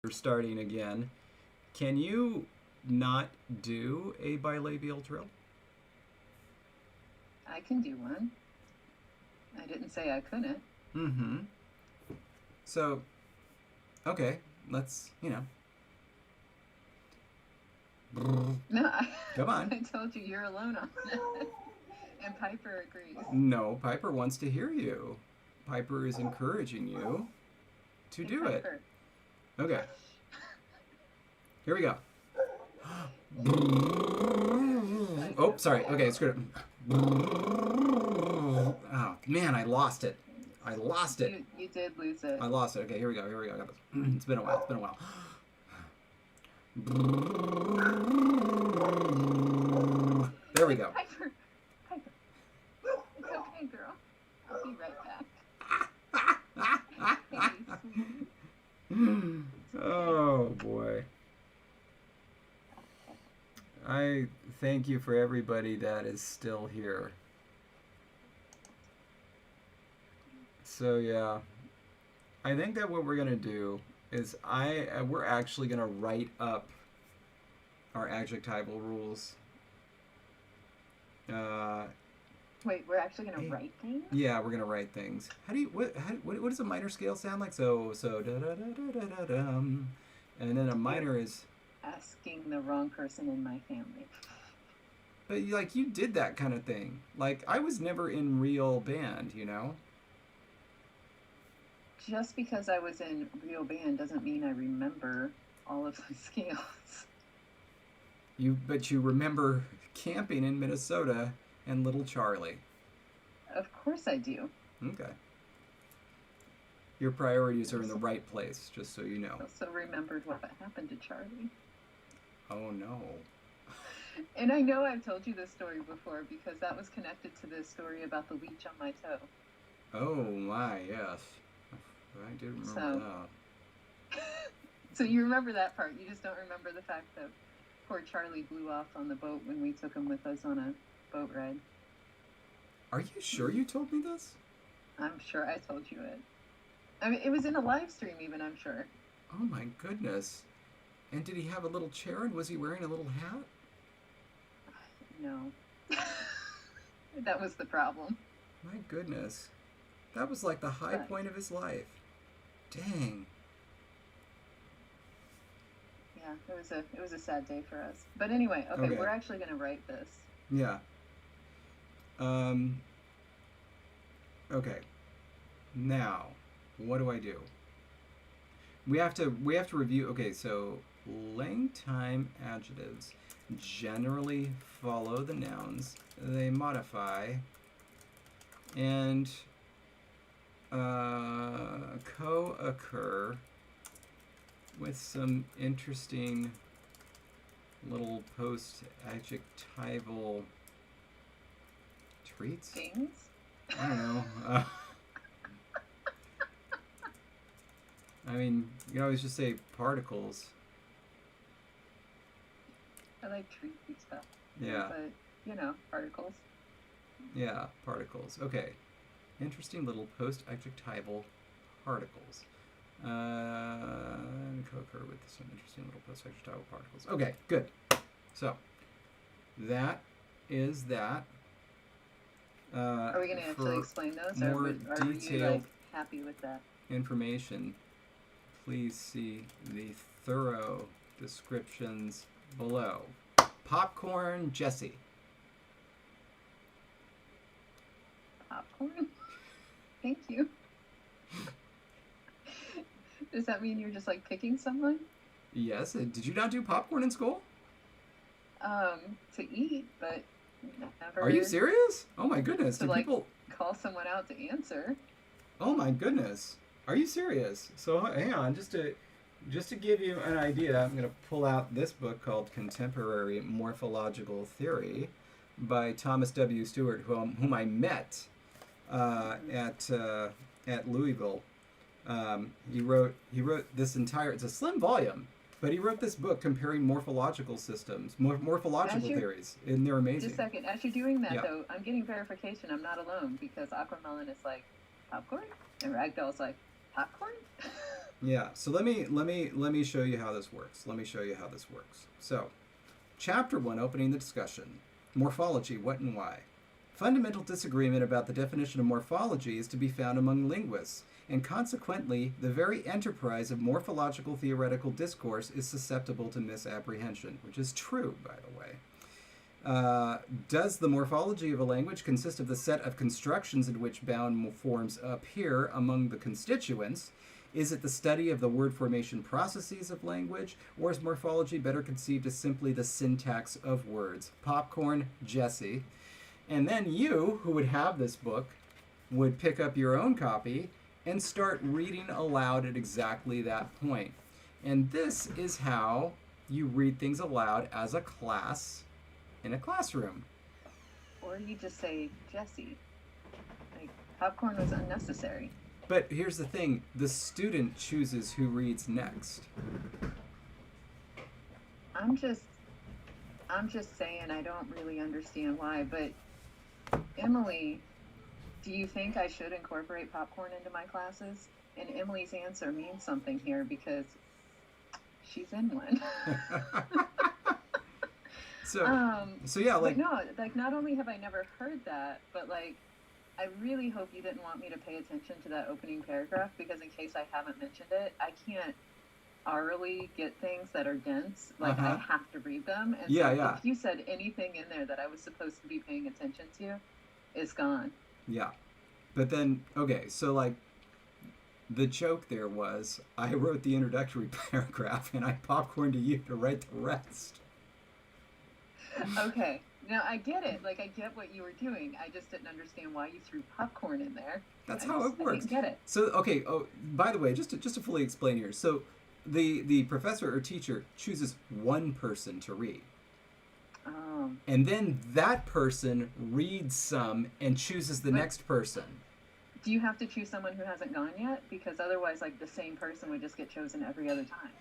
We're starting again. Can you not do a bilabial drill? I can do one. I didn't say I couldn't. Mm-hmm. So, okay, let's, No, come on. I told you you're alone on that. And Piper agrees. No, Piper wants to hear you. Piper is encouraging you to do Piper. it. Okay. Here we go. Oh, sorry. Okay, screw it. Oh, man, I lost it. I lost it. You did lose it. I lost it. Okay, here we go. I got this. It's been a while. There we go. Piper. It's okay, girl. I'll be right back. Oh, boy. I thank you for everybody that is still here. So, yeah. I think that what we're going to do is we're actually going to write up our adjectival rules. Wait, we're actually going to write things? Yeah, we're going to write things. What does a minor scale sound like? So da da da da da dum. And then a minor is asking the wrong person in my family. But like you did that kind of thing. Like I was never in real band, you know? Just because I was in real band doesn't mean I remember all of the scales. But you remember camping in Minnesota and Little Charlie. Of course I do. Okay. Your priorities are in the right place, just so you know. I also remembered what happened to Charlie. Oh no. And I know I've told you this story before because that was connected to the story about the leech on my toe. Oh my, yes. I did remember that. So you remember that part. You just don't remember the fact that poor Charlie blew off on the boat when we took him with us on a boat ride. Are you sure you told me this? I'm sure I told you it. I mean, it was in a live stream even, I'm sure. Oh my goodness. And did he have a little chair and was he wearing a little hat? No. That was the problem. My goodness. That was like the high point of his life. Dang. Yeah, it was a sad day for us. But anyway, okay. We're actually going to write this. Yeah. Okay. Now, what do I do? We have to review. Okay, so LangTime adjectives generally follow the nouns. They modify and co-occur with some interesting little post-adjectival treats. Things? I don't know. I mean, you can always just say particles. I like treaty stuff. Yeah. But, particles. Yeah, particles. Okay. Interesting little post-adjectival particles. And co-occur with some interesting little post-adjectival particles. Okay, good. So, that is that. Are we going to actually explain those? Or are you happy with that? Information. Please see the thorough descriptions below. Popcorn Jesse. Popcorn? Thank you. Does that mean you're just like picking someone? Yes. Did you not do popcorn in school? To eat, but never. Are you serious? Oh my goodness. Do people call someone out to answer? Oh my goodness. Are you serious? So hang on, just to give you an idea, I'm going to pull out this book called Contemporary Morphological Theory by Thomas W. Stewart, whom I met at Louisville. He wrote this entire. It's a slim volume, but he wrote this book comparing morphological systems, morphological theories, and they're amazing. Just a second. As you're doing that, though, I'm getting verification. I'm not alone because Aquamelon is like popcorn, and Ragdoll's like popcorn. Yeah. So let me show you how this works. Let me show you how this works. So, chapter 1, opening the discussion. Morphology, what and why. Fundamental disagreement about the definition of morphology is to be found among linguists, and consequently, the very enterprise of morphological theoretical discourse is susceptible to misapprehension, which is true, by the way. Does the morphology of a language consist of the set of constructions in which bound forms appear among the constituents? Is it the study of the word formation processes of language, or is morphology better conceived as simply the syntax of words? Popcorn, Jesse. And then you, who would have this book, would pick up your own copy and start reading aloud at exactly that point. And this is how you read things aloud as a class in a classroom. Or you just say Jesse. Like, popcorn was unnecessary. But here's the thing, the student chooses who reads next. I'm just saying I don't really understand why, but Emily, do you think I should incorporate popcorn into my classes? And Emily's answer means something here because she's in one. So yeah, like no, like not only have I never heard that, but like I really hope you didn't want me to pay attention to that opening paragraph, because in case I haven't mentioned it, I can't orally get things that are dense. Like I have to read them. And so if you said anything in there that I was supposed to be paying attention to, it's gone. Yeah. But then, okay, so like the joke there was I wrote the introductory paragraph and I popcorned to you to write the rest. Okay. Now, I get it. Like, I get what you were doing. I just didn't understand why you threw popcorn in there. That's how it works. I didn't get it. So, okay. Oh, by the way, just to fully explain here. So, the professor or teacher chooses one person to read. Oh. And then that person reads some and chooses the next person. Do you have to choose someone who hasn't gone yet? Because otherwise, like, the same person would just get chosen every other time.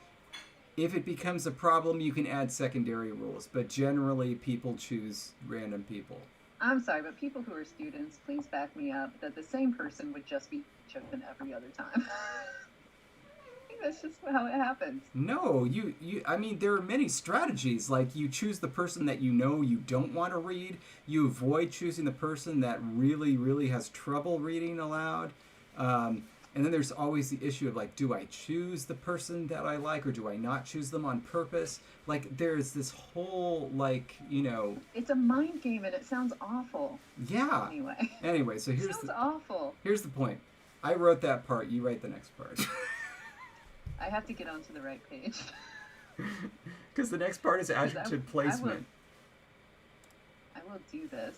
If it becomes a problem, you can add secondary rules, but generally people choose random people. I'm sorry, but people who are students, please back me up that the same person would just be chosen every other time. I think that's just how it happens. No, I mean, there are many strategies. Like, you choose the person that you know you don't want to read. You avoid choosing the person that really, really has trouble reading aloud. And then there's always the issue of, like, do I choose the person that I like or do I not choose them on purpose? Like, there's this whole, like, you know... It's a mind game and it sounds awful. Yeah. Anyway, so here's awful. Here's the point. I wrote that part. You write the next part. I have to get onto the right page. Because the next part is adjective placement. I will do this.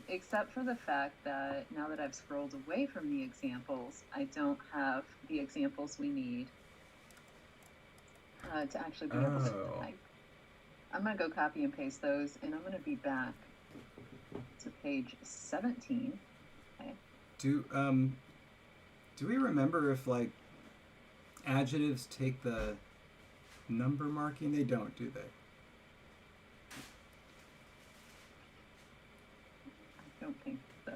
Except for the fact that now that I've scrolled away from the examples, I don't have the examples we need to actually be able to type. I'm going to go copy and paste those, and I'm going to be back to page 17. Okay. Do we remember if, like, adjectives take the number marking? They don't, do they? I don't think so.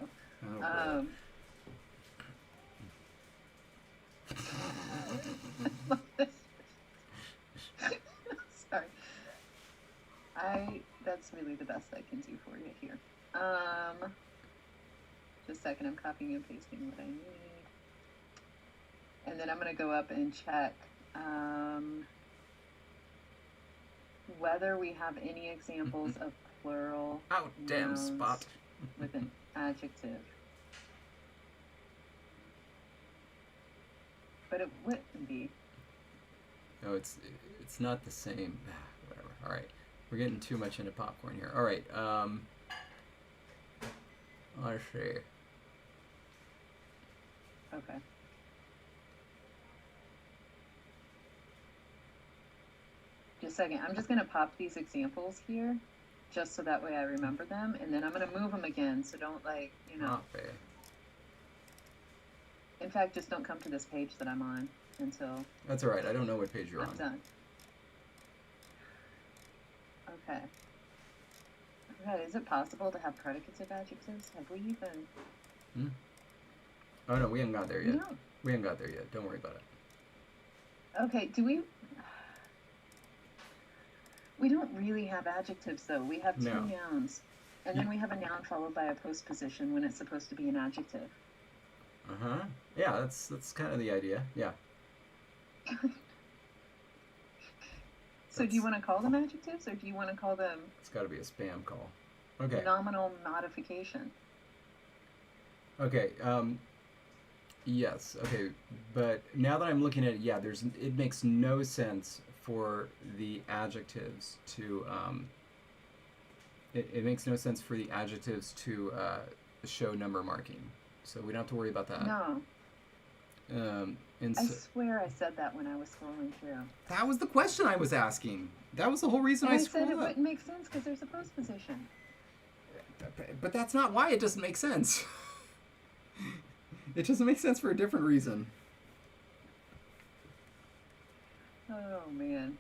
Sorry. That's really the best I can do for you here. Just a second, I'm copying and pasting what I need. And then I'm going to go up and check whether we have any examples of plural damn spot with an adjective. But it wouldn't be. No, it's not the same. Whatever. All right. We're getting too much into popcorn here. All right. Let's see. Okay. Just a second. I'm just going to pop these examples here, just so that way I remember them, and then I'm going to move them again, so don't, like, you know. Okay. In fact, just don't come to this page that I'm on until... That's all right. I don't know what page you're on. I'm done. Okay. God, is it possible to have predicates of adjectives? Have we even... Oh, no, we haven't got there yet. No. We haven't got there yet. Don't worry about it. Okay, do we? We don't really have adjectives though. We have two No. nouns, and then we have a noun followed by a postposition when it's supposed to be an adjective. Uh-huh. Yeah, that's kind of the idea. Yeah. So do you want to call them adjectives, or do you want to call them It's got to be a spam call. Okay. nominal modification? Okay. Yes. Okay. But now that I'm looking at it, yeah, it makes no sense for the adjectives to it makes no sense for the adjectives to show number marking. So we don't have to worry about that. No. And I swear I said that when I was scrolling through. that was the question I was asking. That was the whole reason And I I said scrolled it up. wouldn't make sense because there's a postposition. But that's not why it doesn't make sense. It doesn't make sense for a different reason. Oh man.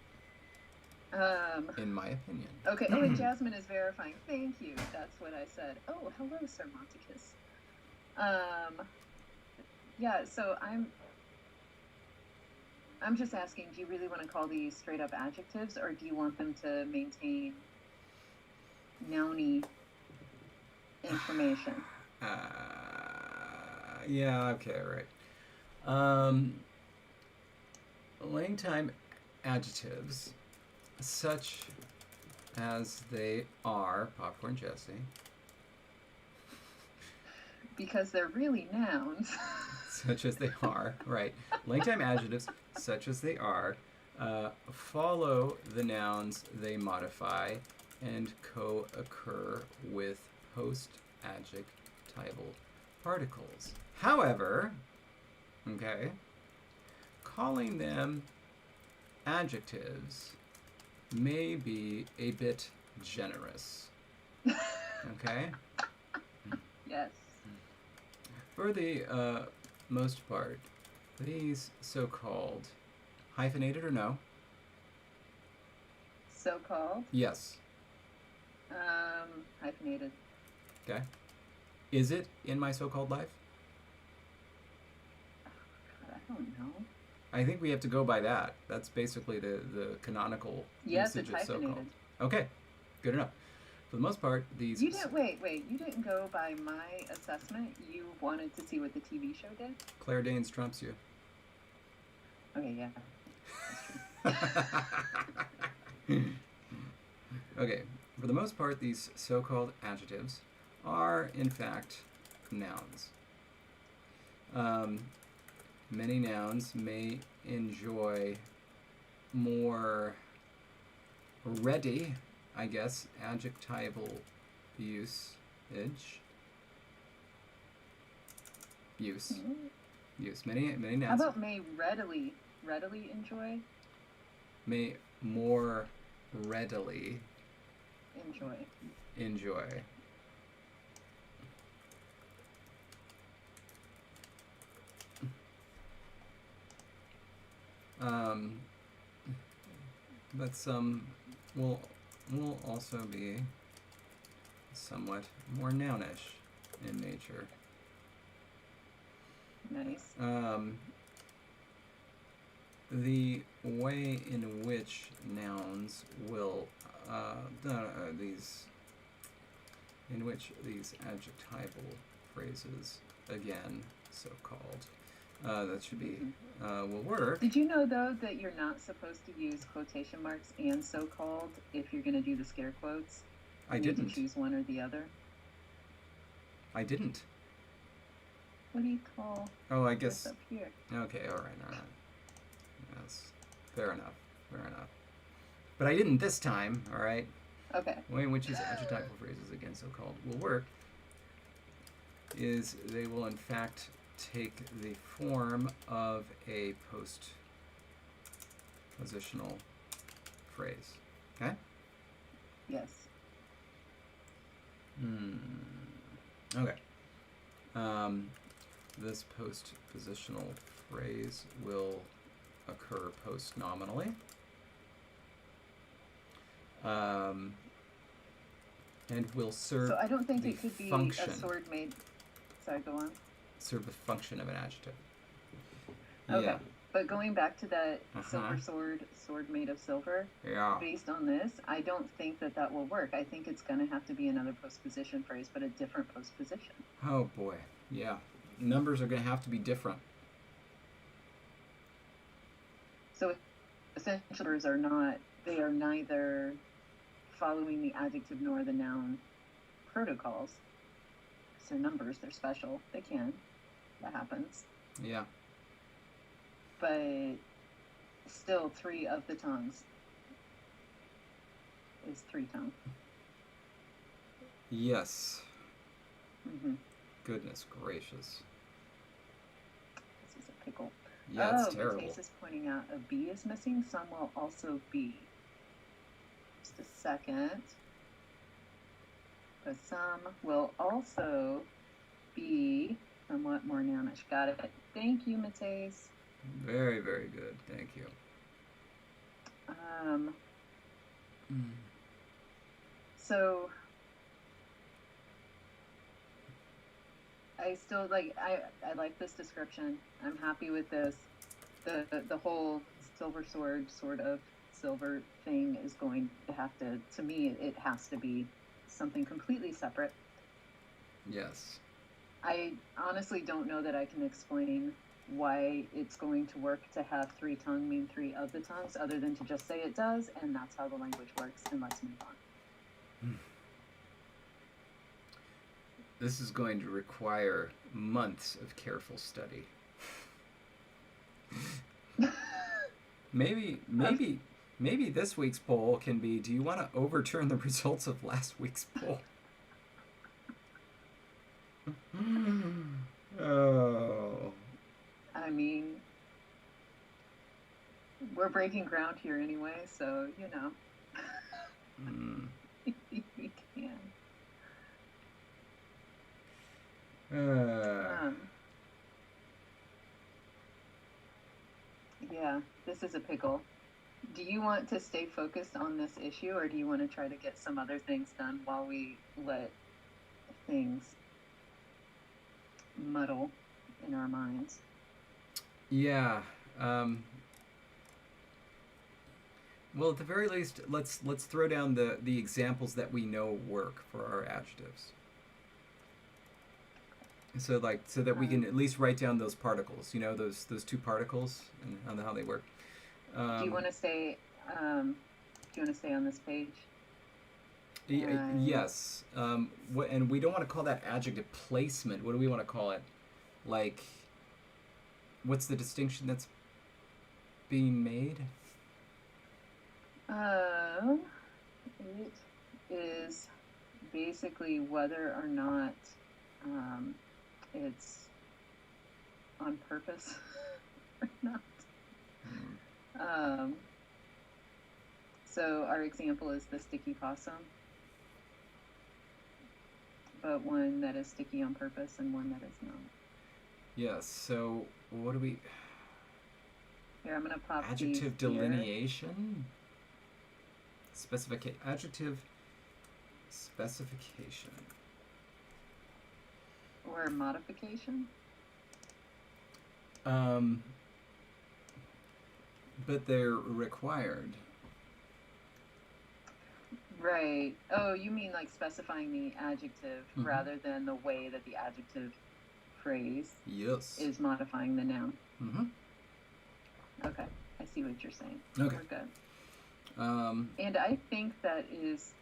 In my opinion. Okay. Oh, and Jasmine is verifying. Thank you. That's what I said. Oh, hello, Sir Monticus. Yeah. So I'm just asking. Do you really want to call these straight up adjectives, or do you want them to maintain nouny information? Yeah. Okay. Right. LangTime adjectives, such as they are, Popcorn Jesse. Because they're really nouns. Such as they are, right. LangTime adjectives, such as they are, follow the nouns they modify and co-occur with post-adjectival particles. However, okay, calling them adjectives may be a bit generous. Okay? Yes. For the most part, these so-called hyphenated or no? So-called. Yes. Hyphenated. Okay. Is it in my so-called life? God, I don't know. I think we have to go by that. That's basically the canonical Yes, usage it's of so-called. hyphenated. Okay, good enough. For the most part, these... You didn't, wait, you didn't go by my assessment. You wanted to see what the TV show did? Claire Danes trumps you. Okay, yeah. Okay, for the most part, these so-called adjectives are, in fact, nouns. Many nouns may enjoy more ready, I guess, adjectival use. Many How nouns about may readily enjoy? may more readily Enjoy. But some will also be somewhat more nounish in nature. Nice. The way in which nouns will these adjectival phrases, again so-called, that should be will work. Did you know though that you're not supposed to use quotation marks and so-called if you're going to do the scare quotes? I didn't. You need to choose one or the other. I didn't. What do you call? Oh, I guess. Up here. Okay, all right. Yes, fair enough. But I didn't this time. All right. Okay. The way in which these adjectival phrases, again so-called, will work is they will in fact take the form of a postpositional phrase. Okay? Yes. Okay. This postpositional phrase will occur post-nominally. And will serve. So I don't think the it could be function. a sword made. Sorry, go on. Serve the function of an adjective. Okay. Yeah. But going back to that Uh-huh. silver sword made of silver, Yeah. based on this, I don't think that that will work. I think it's going to have to be another postposition phrase, but a different postposition. Oh boy. Yeah. Numbers are going to have to be different. So essentially, words are not, they are neither following the adjective nor the noun protocols. So numbers, they're special. They can. That happens. Yeah. But still, three of the tongues is three tongue. Yes. Mm-hmm. Goodness gracious. This is a pickle. Yeah, it's terrible. Matisse is pointing out a B is missing. Some will also be. Just a second. But some will also be somewhat more nounish. Got it. Thank you, Matisse. Very, very good. Thank you. So I still like I like this description. I'm happy with this. The whole silver sword sort of silver thing is going to have to me it has to be something completely separate. Yes. I honestly don't know that I can explain why it's going to work to have three tongue mean three of the tongues, other than to just say it does, and that's how the language works, and let's move on. This is going to require months of careful study. Maybe this week's poll can be, do you want to overturn the results of last week's poll? Oh. I mean, we're breaking ground here anyway, so, you know. We can. Yeah, this is a pickle. Do you want to stay focused on this issue, or do you want to try to get some other things done while we let things muddle in our minds? Yeah. Well, at the very least, let's throw down the examples that we know work for our adjectives. So that we can at least write down those particles. You know, those two particles and how they work. Do you want to stay? Do you want to stay on this page? Yes. And we don't want to call that adjective placement. What do we want to call it? Like, what's the distinction that's being made? It is basically whether or not it's on purpose or not. So our example is the sticky possum, but one that is sticky on purpose and one that is not. Yes. So what do we? Here, I'm gonna pop adjective these delineation. Adjective specification. Or modification. But they're required. Right. Oh, you mean like specifying the adjective rather than the way that the adjective phrase is modifying the noun. Okay, I see what you're saying. Okay. We're good. And I think that is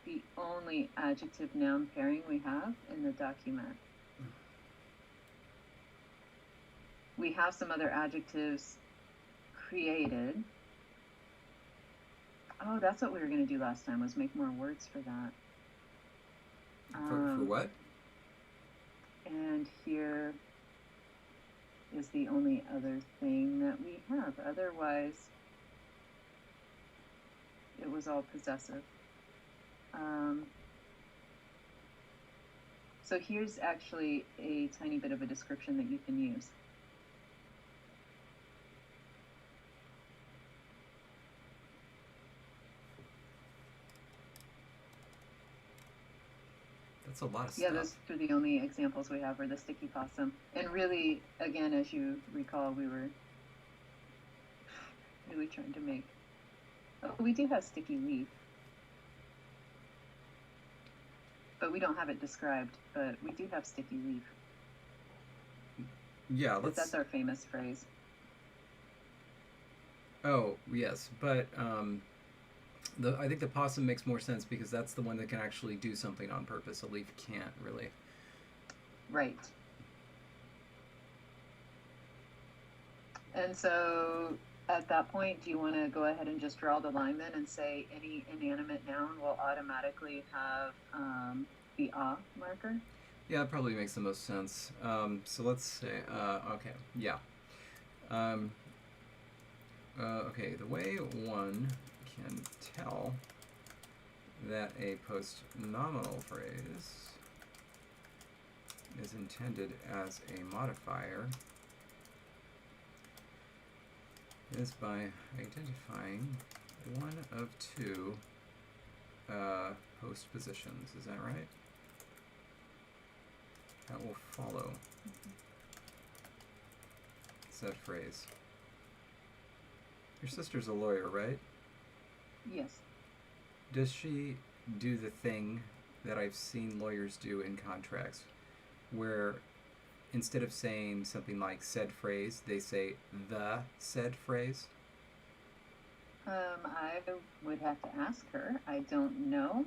the only adjective-noun pairing we have in the document. We have some other adjectives created. Oh, that's what we were going to do last time, was make more words for that. For what? And here is the only other thing that we have. Otherwise, it was all possessive. So here's actually a tiny bit of a description that you can use. That's a lot of stuff. Yeah, those are the only examples we have, are the sticky possum. And really, again, as you recall, we were What are we trying to make? Oh, we do have sticky leaf. But we don't have it described, but we do have sticky leaf. Yeah, that's our famous phrase. Oh, yes, but I think the possum makes more sense because that's the one that can actually do something on purpose. A leaf can't really. Right. And so at that point, do you want to go ahead and just draw the line then and say any inanimate noun will automatically have the a marker? Yeah, that probably makes the most sense. So let's say, okay, yeah. Okay, the way one can tell that a post-nominal phrase is intended as a modifier is by identifying one of two postpositions. Is that right? That will follow said phrase. Your sister's a lawyer, right? Yes. Does she do the thing that I've seen lawyers do in contracts, where instead of saying something like said phrase, they say the said phrase? I would have to ask her. I don't know.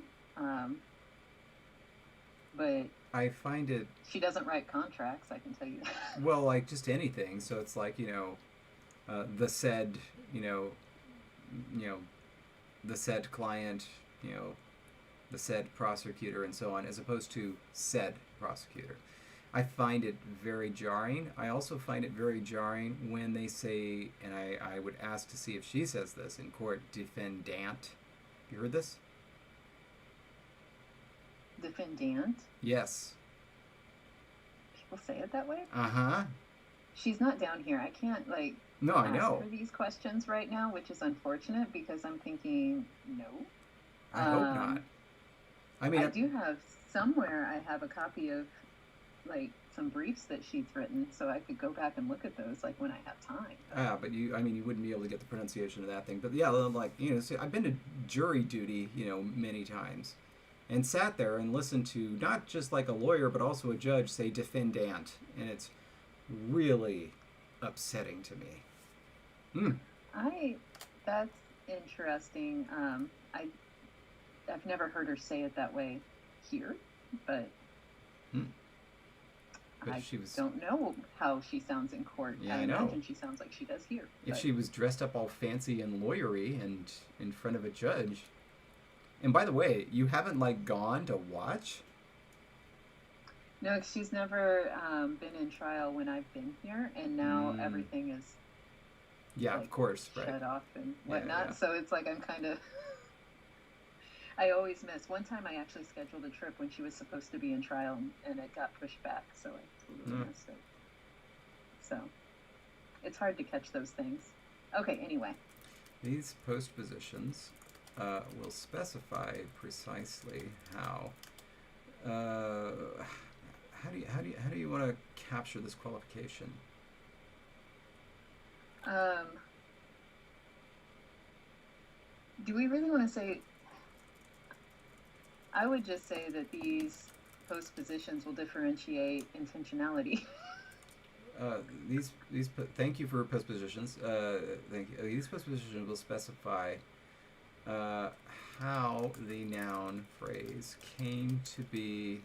But I find it... She doesn't write contracts, I can tell you that. Well, like just anything. So it's like, the said, the said client, the said prosecutor, and so on, as opposed to said prosecutor. I find it very jarring. I also find it very jarring when they say, and I would ask to see if she says this in court, defendant. You heard this? Defendant? Yes. People say it that way? Uh-huh. She's not down here. I can't, no, I know. Ask her these questions right now, which is unfortunate because I'm thinking, no. I hope not. I mean, I do have somewhere. I have a copy of some briefs that she's written, so I could go back and look at those when I have time. But you wouldn't be able to get the pronunciation of that thing. But yeah, see, I've been to jury duty, many times, and sat there and listened to not just a lawyer, but also a judge say defendant, and it's really upsetting to me. That's interesting. I've never heard her say it that way here, but I don't know how she sounds in court. Yeah, I imagine she sounds like she does here. If she was dressed up all fancy and lawyery and in front of a judge. And by the way, you haven't gone to watch? No, she's never been in trial when I've been here, and now everything is of course, right, shut off and whatnot. Yeah. So it's I'm kind of I always miss. One time I actually scheduled a trip when she was supposed to be in trial, and it got pushed back, so I totally missed it. So it's hard to catch those things. Okay, anyway. These postpositions will specify precisely how. How do you want to capture this qualification? Do we really want to say? I would just say that these postpositions will differentiate intentionality. Thank you for postpositions. Thank you. These postpositions will specify how the noun phrase came to be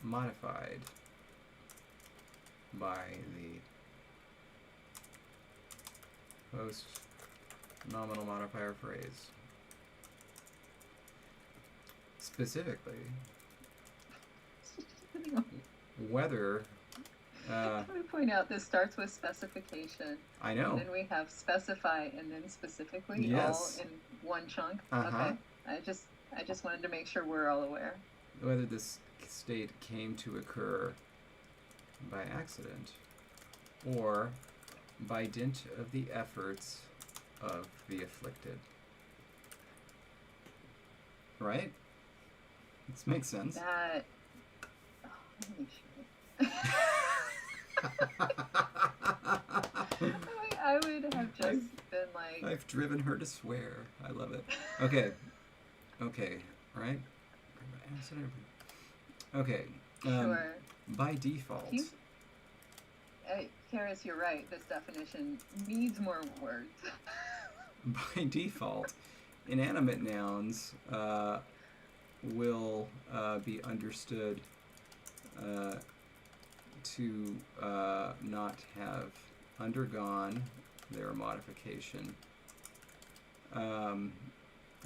modified by the post-nominal modifier phrase. Specifically, whether... Let me point out, this starts with specification. I know. And then we have specify and then specifically, yes, all in one chunk. Uh-huh. Okay. I just wanted to make sure we're all aware. Whether this state came to occur by accident or by dint of the efforts of the afflicted. Right? This makes sense. That... Oh, let me show it. I would have just been like... I've driven her to swear. I love it. Okay. Okay. Right? Okay. Sure. By default. Karis, you're right. This definition needs more words. By default, inanimate nouns will be understood to not have undergone their modification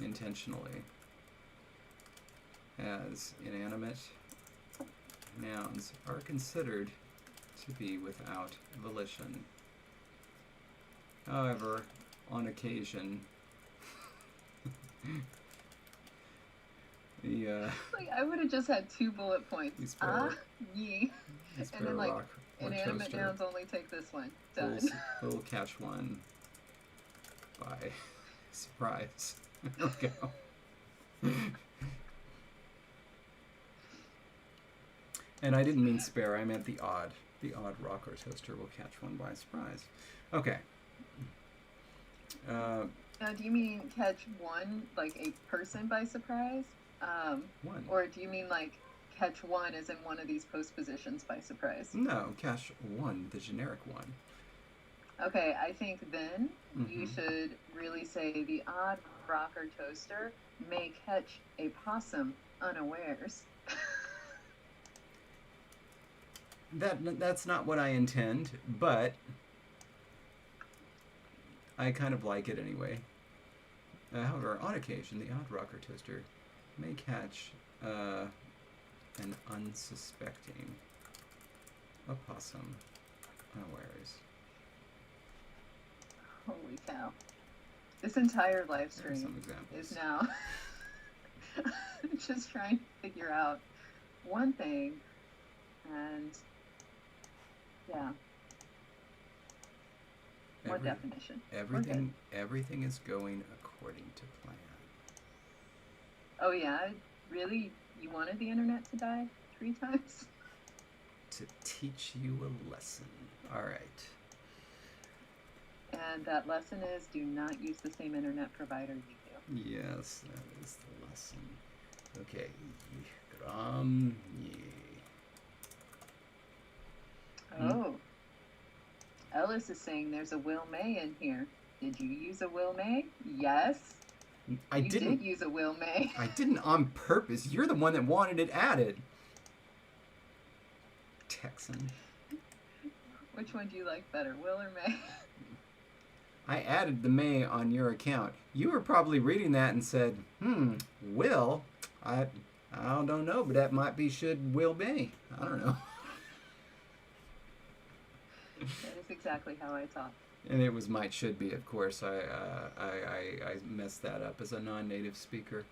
intentionally, as inanimate nouns are considered to be without volition. However, on occasion, like I would have just had 2 bullet points. Ye. And then like inanimate nouns only take this one. Done. We'll catch one by surprise. There we go. And I didn't mean spare, I meant the odd. The odd rock or toaster will catch one by surprise. Okay. Now, do you mean catch one, like a person by surprise? One. Or do you mean like catch one as in one of these postpositions by surprise? No, catch one, the generic one. Okay, I think then you should really say the odd rock or toaster may catch a possum unawares. That's not what I intend, but I kind of like it anyway. However, on occasion, the odd rock or toaster may catch an unsuspecting opossum unawares. Holy cow. This entire live stream is now just trying to figure out one thing, and yeah. What definition? Everything is going according to plan. Oh yeah? Really? You wanted the internet to die 3 times? To teach you a lesson. Alright. And that lesson is do not use the same internet provider you do. Yes, that is the lesson. Okay. Oh. Ellis is saying there's a Will May in here. Did you use a Will May? Yes. I didn't. You did use a Will May. I didn't on purpose. You're the one that wanted it added. Texan. Which one do you like better, Will or May? I added the May on your account. You were probably reading that and said, Will? I don't know, but that might be should Will May. I don't know. That is exactly how I talk. And it was might should be, of course. I messed that up as a non-native speaker.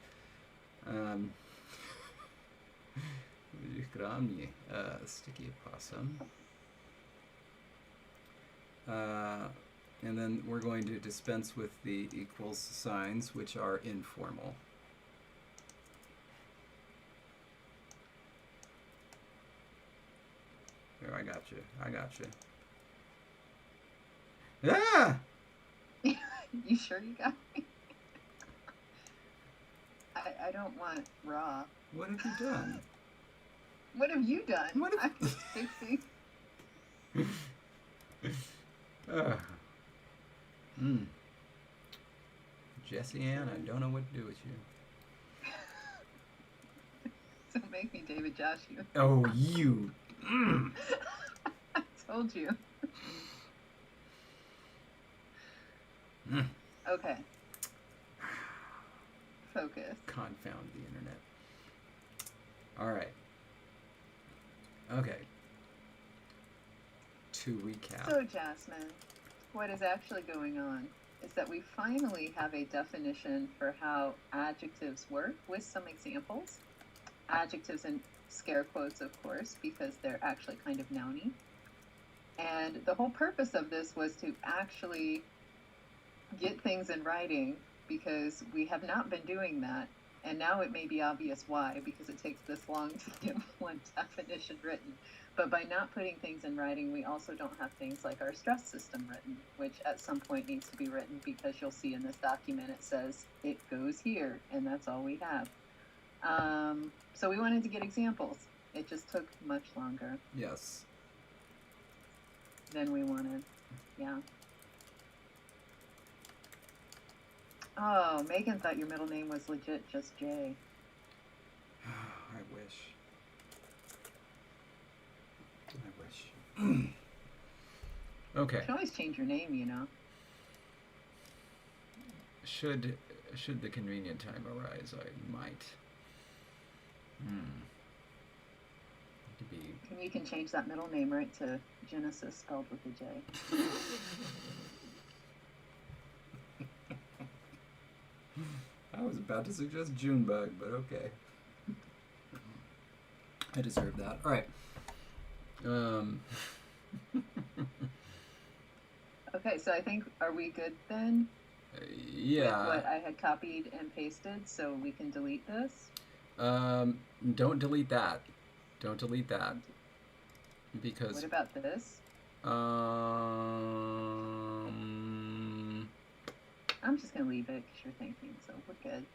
Sticky possum. And then we're going to dispense with the equals signs, which are informal. There, I got you. Ah! You sure you got me? I don't want raw. What have you done? What have you done? I'm just fixing. Jessie Ann, I don't know what to do with you. So make me David Josh you. Oh, you. I told you. Okay. Focus. Confound the internet. All right. Okay. To recap. So, Jasmine, what is actually going on is that we finally have a definition for how adjectives work with some examples. Adjectives in scare quotes, of course, because they're actually kind of nouny. And the whole purpose of this was to actually get things in writing, because we have not been doing that, and now it may be obvious why, because it takes this long to get one definition written. But by not putting things in writing, we also don't have things like our stress system written, which at some point needs to be written, because you'll see in this document it says it goes here, and that's all we have. So we wanted to get examples. It just took much longer. Yes. Than we wanted. Yeah. Oh, Megan thought your middle name was legit just Jay. I wish. Okay. You can always change your name, you know. Should the convenient time arise, I might. Could be. And you can change that middle name, right, to Genesis spelled with a J. I was about to suggest Junebug, but okay. I deserve that. All right. Okay, so I think, are we good then? Yeah. With what I had copied and pasted, so we can delete this? Don't delete that. Don't delete that. Because... What about this? I'm just going to leave it because you're thinking, so we're good.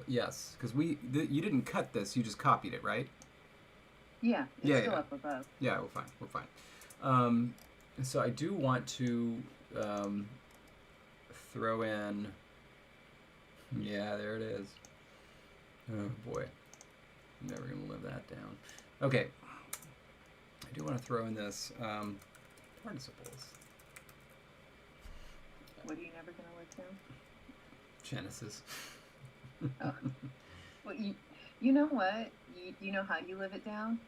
Yes, because you didn't cut this, you just copied it, right? Yeah, it's still up above. Yeah, we're fine. So I do want to throw in... Yeah, there it is. Oh boy. I'm never going to live that down. Okay. I do want to throw in this participles. What are you never going to live down? Genesis. Oh. Well, you know what? You know how you live it down?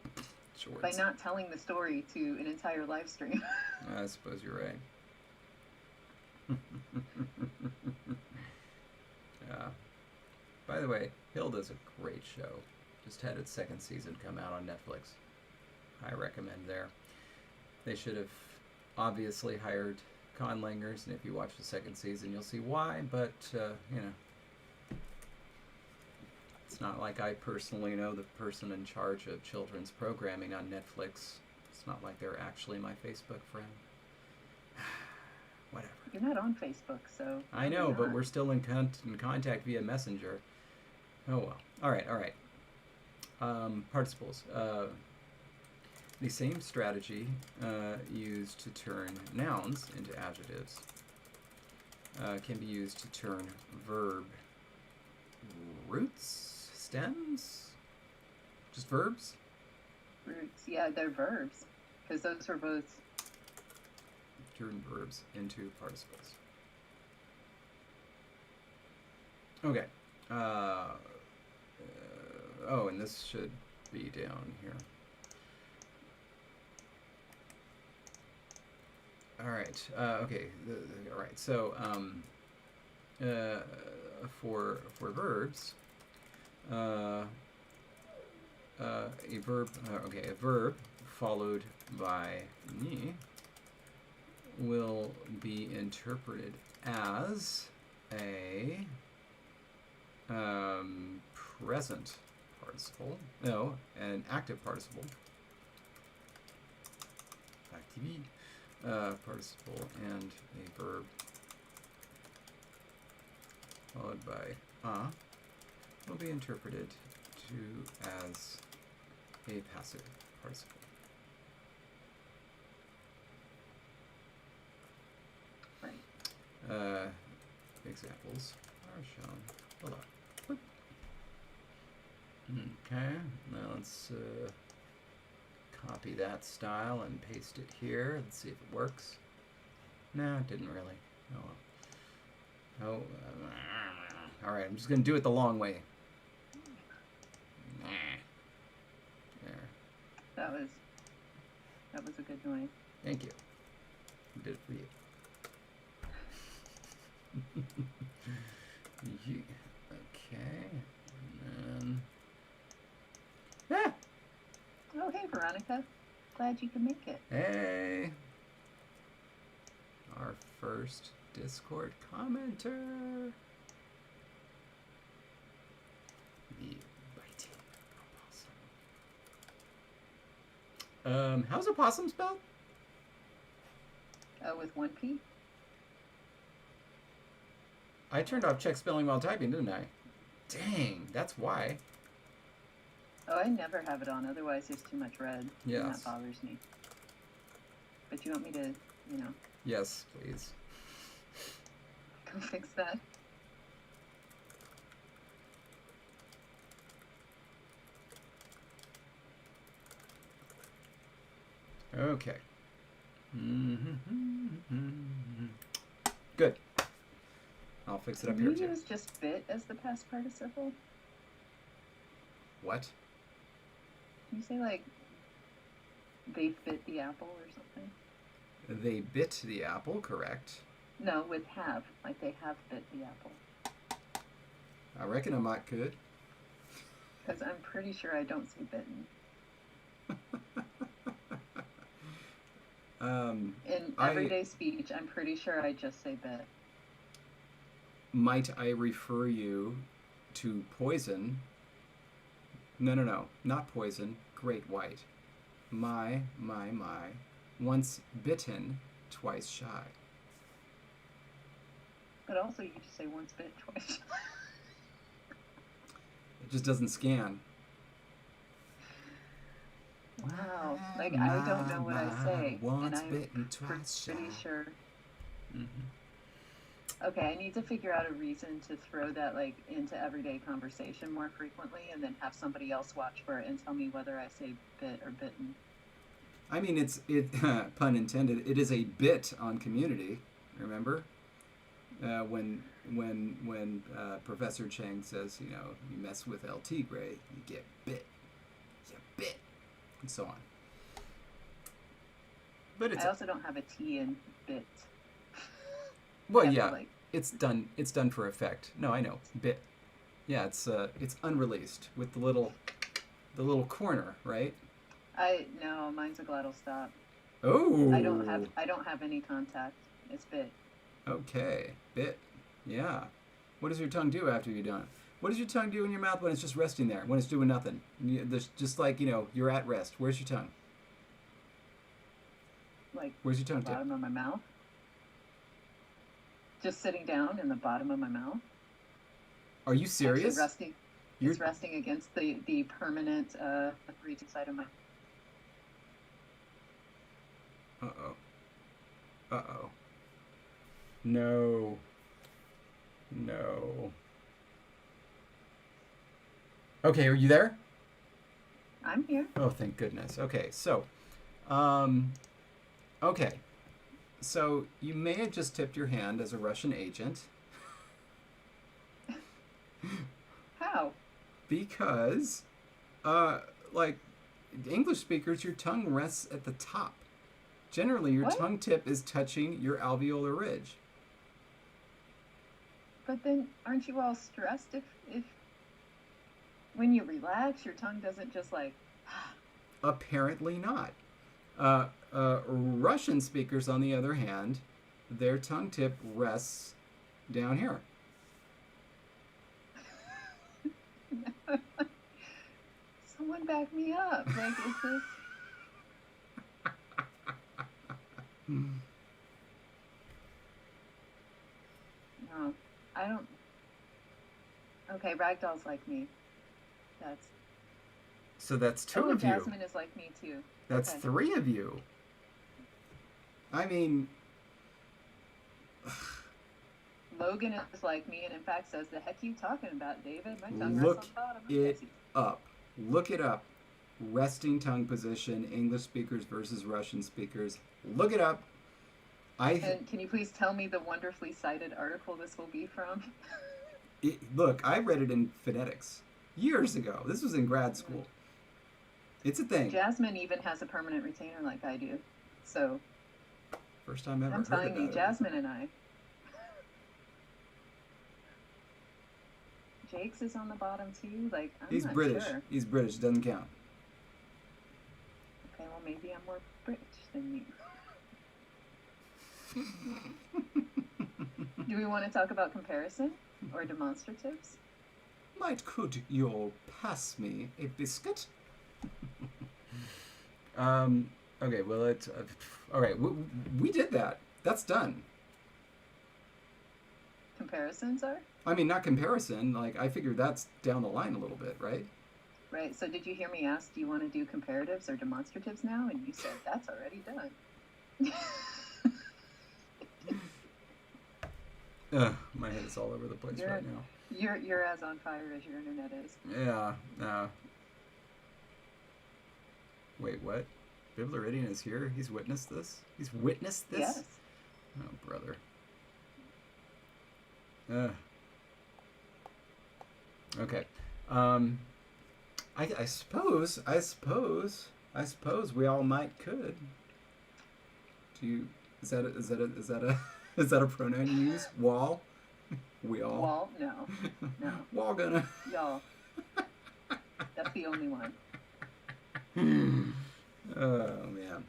Shorts. By not telling the story to an entire live stream. I suppose you're right. By the way, Hilda's a great show. Just had its second season come out on Netflix. I recommend there. They should have obviously hired conlangers, and if you watch the second season, you'll see why, but, you know, it's not like I personally know the person in charge of children's programming on Netflix. It's not like they're actually my Facebook friend. Whatever. You're not on Facebook, so... I know, but we're still in contact via Messenger. Oh well. Alright. Participles. The same strategy used to turn nouns into adjectives can be used to turn verb roots, stems, just verbs? Roots, yeah, they're verbs, because those were both... Turn verbs into participles. Okay. Oh, and this should be down here. All right. Okay. All right. So, for verbs, a verb. Okay, a verb followed by ni will be interpreted as a present participle. No, an active participle. Active. Participle and a verb followed by will be interpreted as a passive participle. Right. Examples are shown below. Okay, now let's copy that style and paste it here. Let's see if it works. No, it didn't really. Oh well. Oh, alright, I'm just going to do it the long way. There. That was a good noise. Thank you. I did it for you. Okay. And then... Oh, hey, Veronica. Glad you could make it. Hey! Our first Discord commenter. The biting How's opossum spelled? With one P. I turned off check spelling while typing, didn't I? Dang, that's why. Oh, I never have it on. Otherwise, there's too much red. Yes. And that bothers me. But you want me to, Yes, please. go fix that? Okay. Good. I'll fix it up here Can you too. use just bit as the past participle? What? Can you say, like, they bit the apple or something? They bit the apple, correct. No, with have. Like, they have bit the apple. I reckon I might could. Because I'm pretty sure I don't say bitten. In everyday speech, I'm pretty sure I just say bit. Might I refer you to poison? No, not poison. Great white. My. Once bitten, twice shy. But also, you just say once bit, twice. It just doesn't scan. Wow. Like, I don't know what I say. Once and bitten, twice shy. Pretty sure. Mm-hmm. Okay, I need to figure out a reason to throw that, like, into everyday conversation more frequently, and then have somebody else watch for it and tell me whether I say bit or bitten. I mean, it pun intended. It is a bit on Community. Remember, when Professor Chang says, you mess with LT Gray, you get bit. You bit, and so on. But I also don't have a T in bit. Well, yeah, like, it's done for effect. No, I know, bit. Yeah, it's unreleased with the little corner, right? No, mine's a glottal stop. Oh. I don't have any contact. It's bit. Okay, bit. Yeah. What does your tongue do after you're done? What does your tongue do in your mouth when it's just resting there? When it's doing nothing? There's just like, you're at rest. Where's your tongue? Like, where's your tongue tip? Bottom of my mouth. Just sitting down in the bottom of my mouth. Are you serious? Actually it's resting against the permanent breathing side of my. Uh-oh. No. Okay, are you there? I'm here. Oh, thank goodness. Okay, so, okay. So you may have just tipped your hand as a Russian agent. How? Because, like, English speakers, your tongue rests at the top. Generally, your tongue tip is touching your alveolar ridge. But then, aren't you all stressed if when you relax, your tongue doesn't just like... Apparently not. Russian speakers, on the other hand, their tongue tip rests down here. Someone back me up. Like, is this... No, I don't... Okay, ragdoll's like me. So that's two of you. Jasmine is like me too. That's okay. 3 of you. I mean... Logan is like me, and in fact says, "The heck you talking about, David? My tongue rests on bottom." Look it up. Resting tongue position, English speakers versus Russian speakers. Look it up. And can you please tell me the wonderfully cited article this will be from? Look, I read it in phonetics years ago. This was in grad school. It's a thing. Jasmine even has a permanent retainer like I do. So. First time ever. I'm telling you, Jasmine and I. Jake's is on the bottom too. Like, He's not British. Sure. He's British. Doesn't count. Okay, well maybe I'm more British than you. Do we want to talk about comparison or demonstratives? Could you pass me a biscuit? Okay, well, it's... all right, we did that. That's done. Comparisons are? I mean, not comparison. Like, I figured that's down the line a little bit, right? Right. So did you hear me ask, do you want to do comparatives or demonstratives now? And you said, that's already done. My head is all over the place right now. You're as on fire as your internet is. Yeah. Wait, what? Biblaridian is here? He's witnessed this? He's witnessed this? Yes. Oh, brother. Okay. I suppose we all might could. Do you? Is that a pronoun you use? Wall. We all. Wall? No. Wall gonna. Y'all. That's the only one. Oh man.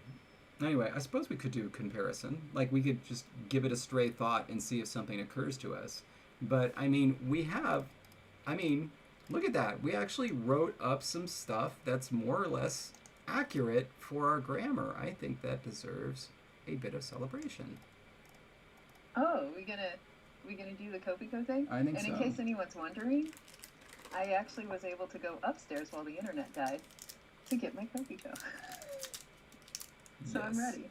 Anyway, I suppose we could do comparison. Like, we could just give it a stray thought and see if something occurs to us. But I mean, look at that. We actually wrote up some stuff that's more or less accurate for our grammar. I think that deserves a bit of celebration. Oh, we gonna do the Kopiko thing? I think so. And in case anyone's wondering, I actually was able to go upstairs while the internet died to get my Kopiko. So yes. I'm ready.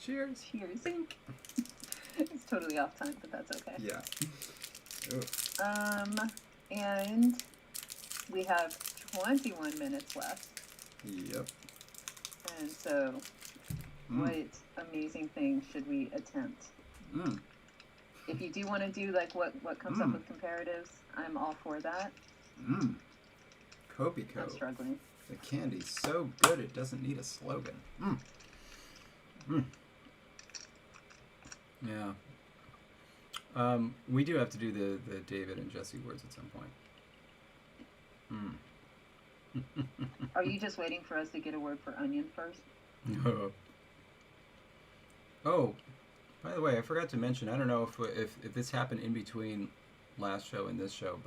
Cheers. Cheers. Think. It's totally off time, but that's okay. Yeah. And we have 21 minutes left. Yep. And so, what amazing thing should we attempt? If you do want to do like what comes up with comparatives, I'm all for that. Kopiko. I'm struggling. The candy's so good it doesn't need a slogan. Yeah. We do have to do the David and Jesse words at some point. Are you just waiting for us to get a word for onion first? Oh, by the way, I forgot to mention, I don't know if this happened in between last show and this show,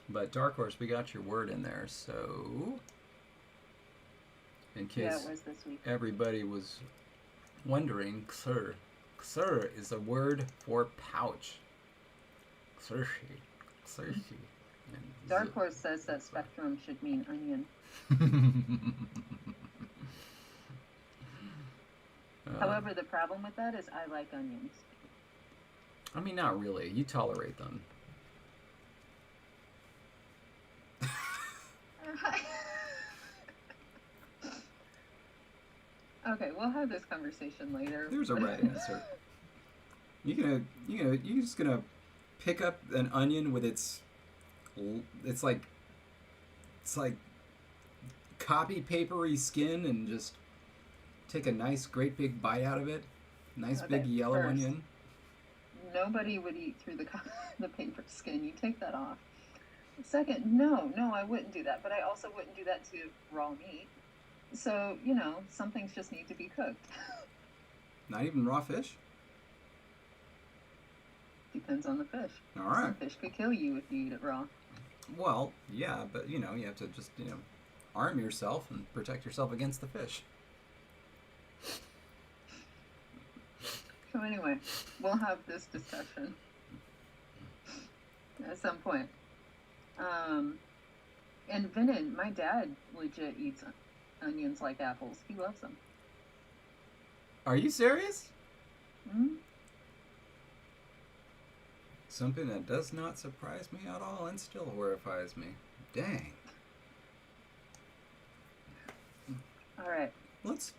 but Dark Horse, we got your word in there, so in case it was this week. Everybody was wondering, Xur is a word for pouch. Xurshi. Dark Horse says that spectrum should mean onion. However, the problem with that is I like onions. I mean, not really. You tolerate them. Okay, we'll have this conversation later. There's a right answer. You're just gonna pick up an onion with it's like copy papery skin and just take a nice, great big bite out of it. Nice big yellow onion. Nobody would eat through the paper skin. You take that off. Second, no, I wouldn't do that. But I also wouldn't do that to raw meat. So, some things just need to be cooked. Not even raw fish? Depends on the fish. All right. Some fish could kill you if you eat it raw. Well, yeah, but, you have to just, arm yourself and protect yourself against the fish. So anyway, we'll have this discussion at some point. And Vinnen, my dad legit eats onions like apples. He loves them. Are you serious? Mm-hmm. Something that does not surprise me at all and still horrifies me. Dang. All right. Let's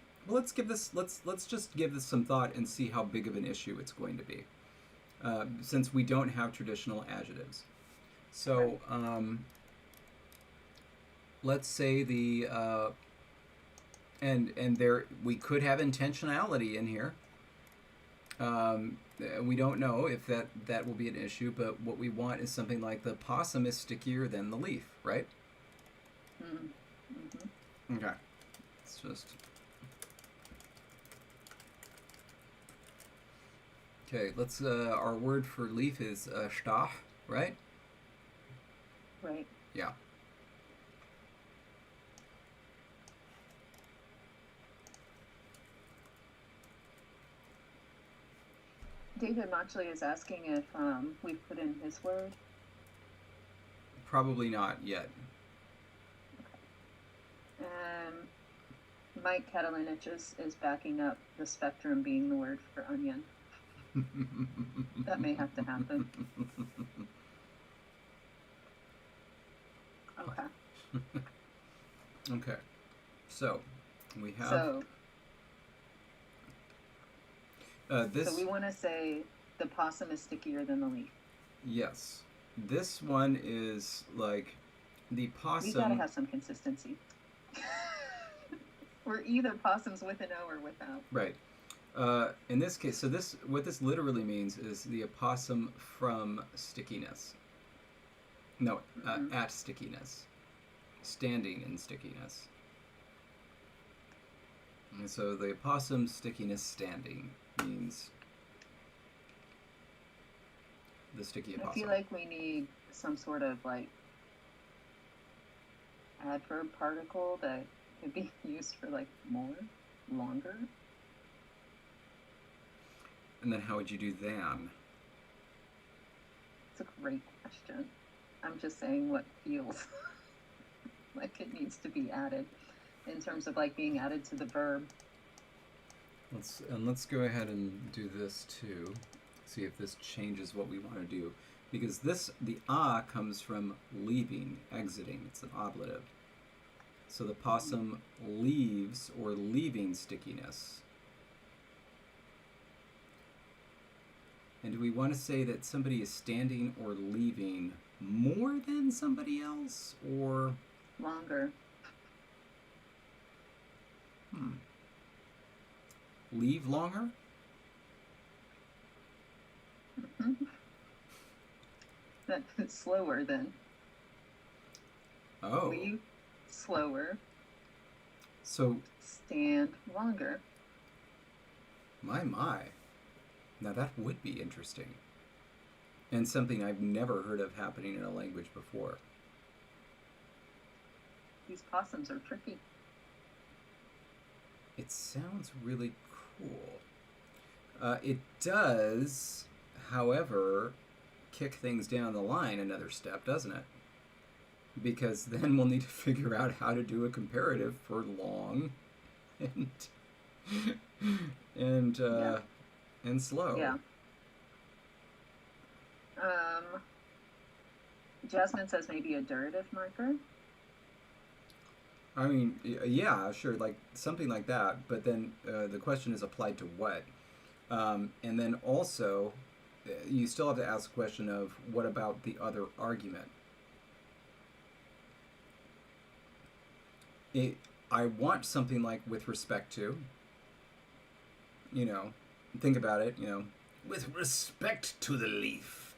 just give this some thought and see how big of an issue it's going to be, since we don't have traditional adjectives. So let's say and there we could have intentionality in here. We don't know if that will be an issue, but what we want is something like the possum is stickier than the leaf, right? Mm-hmm. Okay. It's just... Okay, let's, our word for leaf is stach, right? Right. Yeah. David Mochley is asking if we've put in his word. Probably not yet. And Mike Catalinich is backing up the spectrum being the word for onion. That may have to happen. Okay. Okay. So, we have... So we want to say the possum is stickier than the leaf. Yes. This one is like the possum... We gotta have some consistency. We're either possums with an O or without. Right. In this case, so what this literally means is the opossum from stickiness. No, at stickiness. Standing in stickiness. And so the opossum stickiness standing means the sticky opossum. I feel like we need some sort of like adverb particle that could be used for like more, longer. And then how would you do than? It's a great question. I'm just saying what feels like it needs to be added in terms of like being added to the verb. Let's go ahead and do this too. See if this changes what we want to do. Because the comes from leaving, exiting. It's an ablative. So the possum leaves or leaving stickiness. And do we want to say that somebody is standing or leaving more than somebody else, or longer? Leave longer? That's slower then. Oh. Leave slower. So stand longer. My. Now that would be interesting. And something I've never heard of happening in a language before. These possums are tricky. It sounds really cool. It does, however, kick things down the line another step, doesn't it? Because then we'll need to figure out how to do a comparative for long and slow. Yeah. Jasmine says maybe a durative marker. I mean, yeah, sure, like something like that. But then the question is applied to what? And then also, you still have to ask the question of what about the other argument? I want something like with respect to, think about it, with respect to the leaf,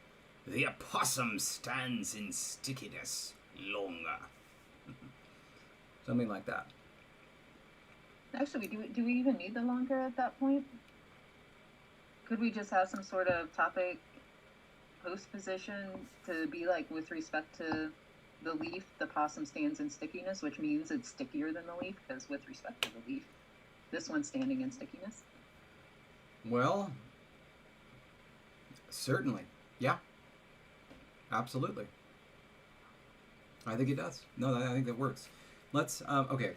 the opossum stands in stickiness longer. Something like that. Actually, do we even need the longer at that point? Could we just have some sort of topic postposition to be like with respect to the leaf, the possum stands in stickiness, which means it's stickier than the leaf, because with respect to the leaf, this one's standing in stickiness? Well, certainly. Yeah. Absolutely. I think it does. No, I think that works. Let's, okay.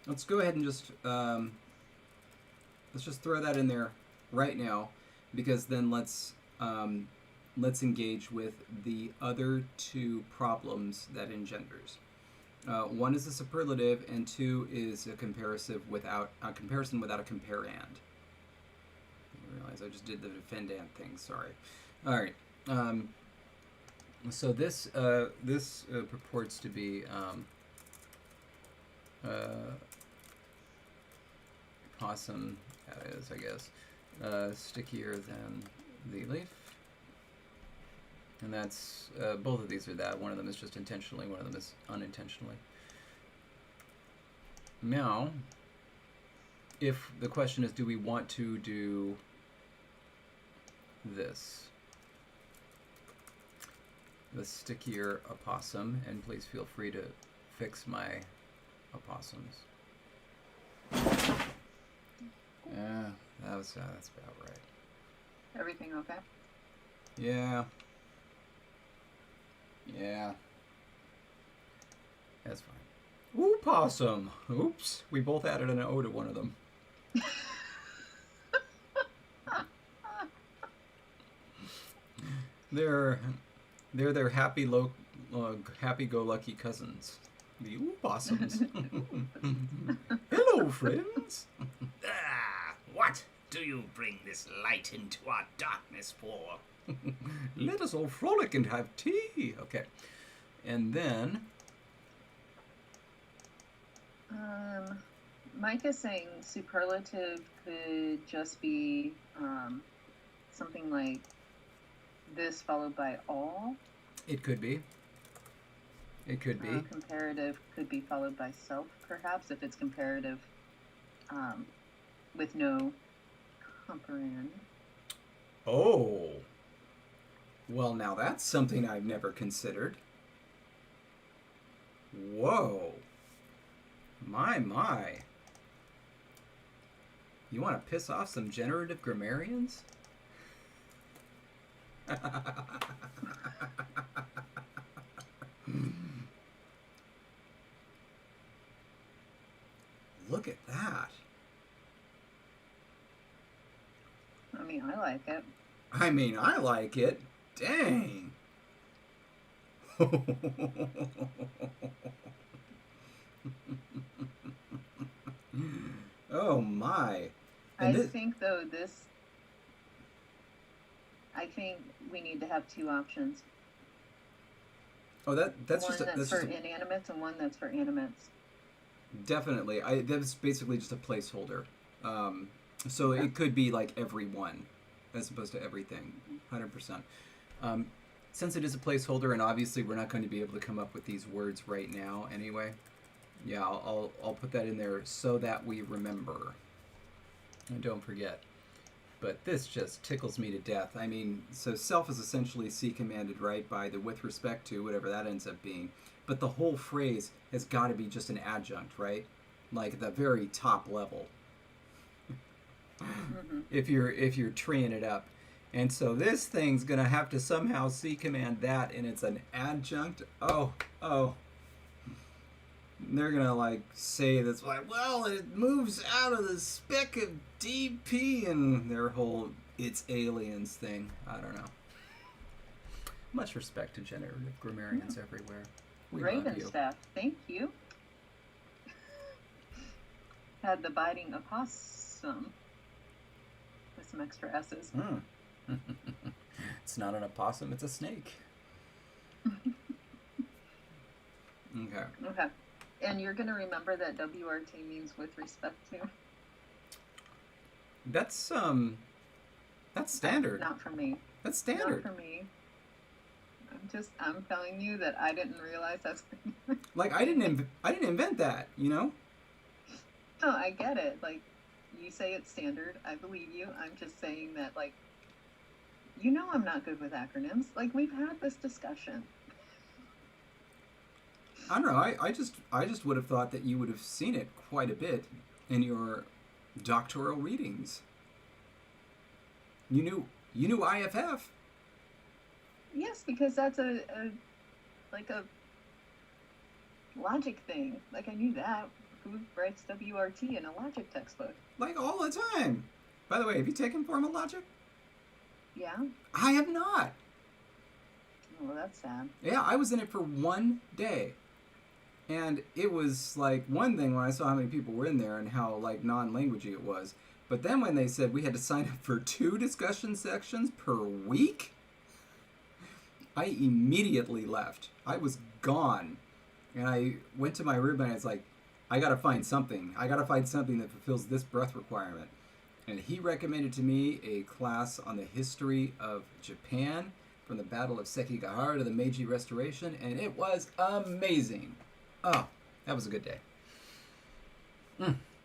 Let's go ahead and just throw that in there right now, because then let's engage with the other two problems that engenders. One is a superlative, and two is a comparison without a comparand. I realize I just did the defendant thing. Sorry. All right. So this purports to be possum, that is, I guess, stickier than the leaf. And that's, both of these are that. One of them is just intentionally, one of them is unintentionally. Now, if the question is, do we want to do this? The stickier opossum, and please feel free to fix my opossums. Yeah, that's about right. Everything okay? Yeah. Yeah. That's fine. Ooh, possum. Oops. We both added an O to one of them. They're their happy-go-lucky cousins, the opossums. Hello, friends. What do you bring this light into our darkness for? Let us all frolic and have tea. Okay, and then Mike is saying superlative could just be something like this followed by all. it could be. It could be. Comparative could be followed by self, perhaps, if it's comparative with no comparand. Oh. Well, now that's something I've never considered. Whoa. My. You want to piss off some generative grammarians? Look at that. I mean, I like it. I mean, I like it. Dang. Oh my. And I think, though, I think we need to have two options. Oh, that's one just that's for inanimates and one that's for animates. Definitely. That's basically just a placeholder. So it could be like every one as opposed to everything. 100%. Since it is a placeholder, and obviously we're not going to be able to come up with these words right now anyway, yeah, I'll put that in there so that we remember and don't forget. But this just tickles me to death. I mean, so self is essentially C commanded, right, by the with respect to, whatever that ends up being. But the whole phrase has got to be just an adjunct, right? Like the very top level. Mm-hmm. If you're treeing it up. And so this thing's going to have to somehow C command that, and it's an adjunct. Oh. They're going to, like, say this, like, well, it moves out of the spec of DP, and their whole it's aliens thing. I don't know. Much respect to generative grammarians everywhere. We love you. Ravenstaff, thank you. Had the biting opossum with some extra S's. It's not an opossum, it's a snake. Okay. And you're going to remember that WRT means with respect to? That's standard. Not for me. That's standard. Not for me. I'm telling you that I didn't realize that's like I didn't invent that, you know? No, I get it. Like, you say it's standard. I believe you. I'm just saying that, like, you know, I'm not good with acronyms. Like, we've had this discussion. I don't know. I just would have thought that you would have seen it quite a bit in your doctoral readings. You knew IFF. Yes, because that's a logic thing. Like, I knew that. Who writes WRT in a logic textbook? Like, all the time. By the way, have you taken formal logic? Yeah. I have not. Oh, that's sad. Yeah, I was in it for one day. And it was, like, one thing when I saw how many people were in there and how, like, non-languagey it was. But then when they said we had to sign up for 2 discussion sections per week, I immediately left. I was gone. And I went to my room and I was like, I gotta find something. I gotta find something that fulfills this breadth requirement. And he recommended to me a class on the history of Japan from the Battle of Sekigahara to the Meiji Restoration, and it was amazing. Oh, that was a good day.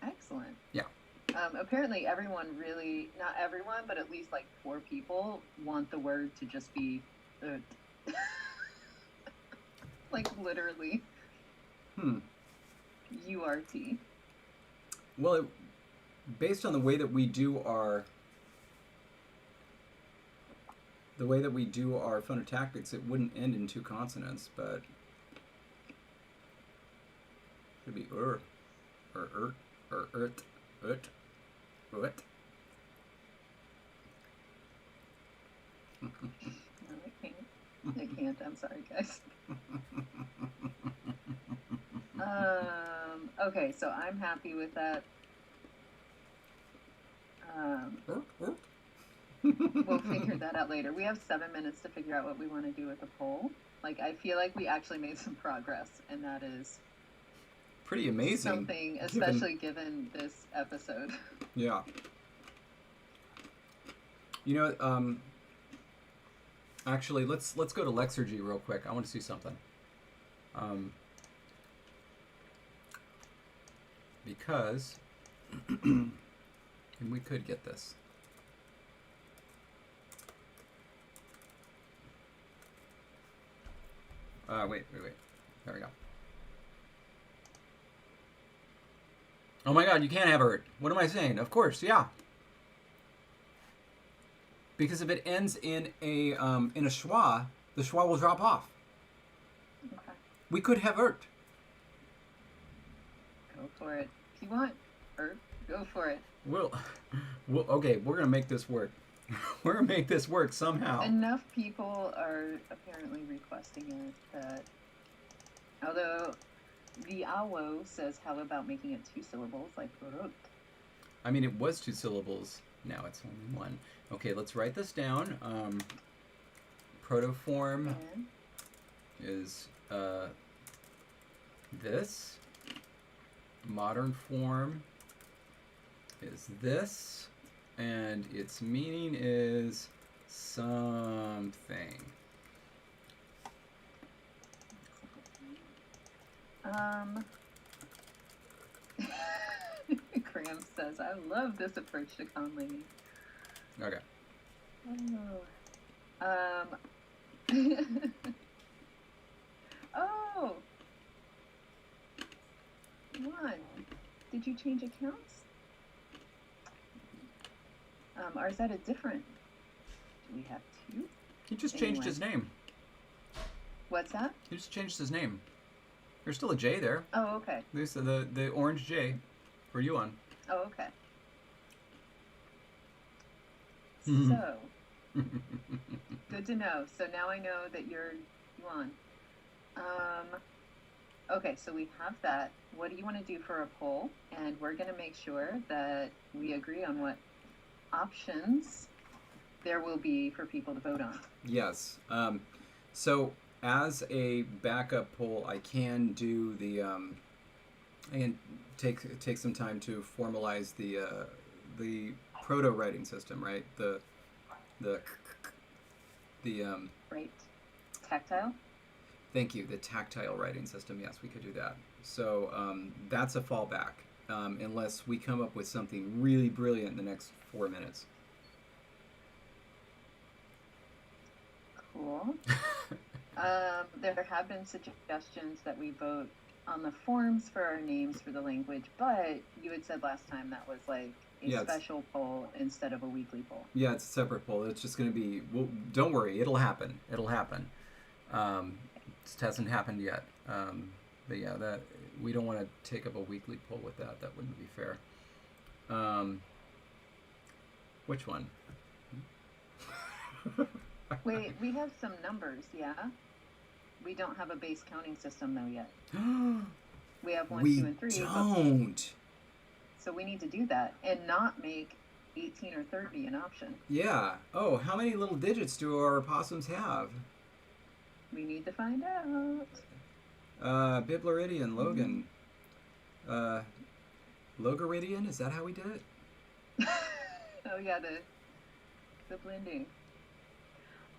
Excellent. Yeah. Apparently everyone really, not everyone, but at least like 4 people want the word to just be like literally URT. Well, based on the way that we do our the way that we do our phonotactics, it wouldn't end in two consonants, but it could be or or ert, ut. No, I can't. I can't. I'm sorry, guys. Okay, so I'm happy with that. We'll figure that out later. We have 7 minutes to figure out what we want to do with the poll. Like, I feel like we actually made some progress, and that is pretty amazing. Something, especially given this episode. Yeah. You know, actually, let's go to Lexergy real quick. I want to see something. Because, and we could get this. Wait. There we go. Oh my God, you can't have ert. What am I saying? Of course, yeah. Because if it ends in a schwa, the schwa will drop off. Okay. We could have ert. Go for it. If you want ert, go for it. We'll okay, we're gonna make this work. We're gonna make this work somehow. Enough people are apparently requesting it that, although the awo says, how about making it 2 syllables like rot? I mean, it was 2 syllables. Now it's only 1. Okay, let's write this down. Protoform is this. Modern form is this. And its meaning is something. Graham says, I love this approach to conlanging. Okay. Oh. One. Did you change accounts? Or is that a different? Do we have 2? He just changed his name. What's that? He just changed his name. There's still a J there. Oh, okay. There's the orange J for you on. Oh, okay. So, good to know. So now I know that you're Yuan. Okay, so we have that. What do you want to do for a poll? And we're going to make sure that we agree on what options there will be for people to vote on. Yes. So as a backup poll, I can do the I can take some time to formalize the proto writing system, right? The right. Tactile. Thank you. The tactile writing system. Yes, we could do that. So that's a fallback, unless we come up with something really brilliant in the next 4 minutes. Cool. There have been suggestions that we vote on the forms for our names for the language, but you had said last time that was like a special poll instead of a weekly poll. Yeah, it's a separate poll. It's just going to be, well, don't worry, it'll happen. It'll happen. It hasn't happened yet. But yeah, that we don't want to take up a weekly poll with that. That wouldn't be fair. Which one? Wait, we have some numbers, yeah? We don't have a base counting system, though, yet. We have 1, 2, and 3. We don't. So we need to do that and not make 18 or 30 an option. Yeah. Oh, how many little digits do our opossums have? We need to find out. Bibleridian, Logan. Logaridian, is that how we did it? Oh, yeah, the blending.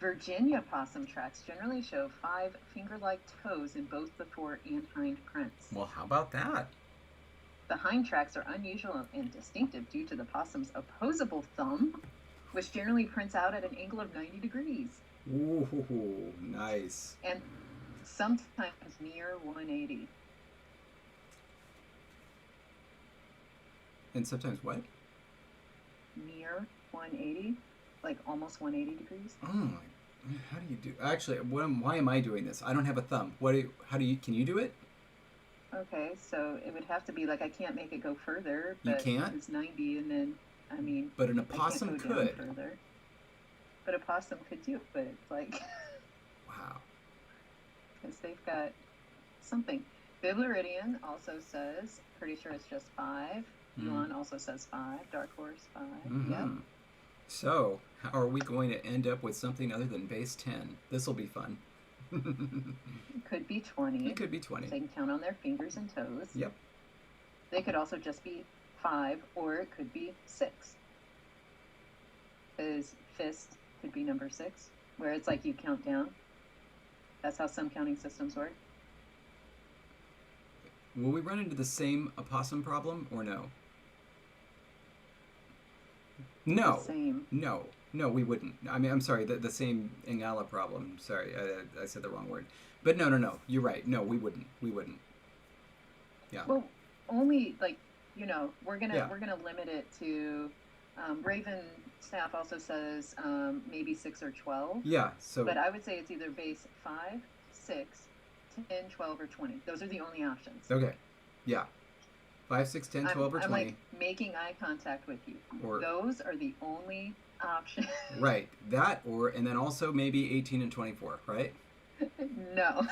Virginia possum tracks generally show 5 finger-like toes in both the fore and hind prints. Well, how about that? The hind tracks are unusual and distinctive due to the possum's opposable thumb, which generally prints out at an angle of 90 degrees. Ooh, nice. And sometimes near 180. And sometimes what? Near 180. like almost 180 degrees. Oh my! How do you do? Actually, why am I doing this? I don't have a thumb. How do you? Can you do it? Okay, so it would have to be like I can't make it go further, You but can't? it's 90, and then I mean, But an I can't opossum go down could. further. But a possum could do it, but it's like Wow. because they've got something. Bibluridian also says, pretty sure it's just 5. Yuan also says 5. Dark Horse 5. Yep. So, how are we going to end up with something other than base 10? This will be fun. It could be 20. It could be 20. They can count on their fingers and toes. Yep. They could also just be 5, or it could be 6. Because fist could be number 6, where it's like you count down. That's how some counting systems work. Will we run into the same opossum problem or no? No. The same. No, we wouldn't. I mean, I'm sorry, the same Ingala problem. Sorry, I said the wrong word. But no. You're right. No, we wouldn't. Yeah. Well, only like we're gonna limit it to. Raven Staff also says maybe 6 or 12. Yeah. So. But I would say it's either base 5, 6, 10, 12, or 20. Those are the only options. Okay. Yeah. 5, 6, 10, 12, or 20. I'm like making eye contact with you. Or, those are the only options. Right. That and then also maybe 18 and 24, right? No.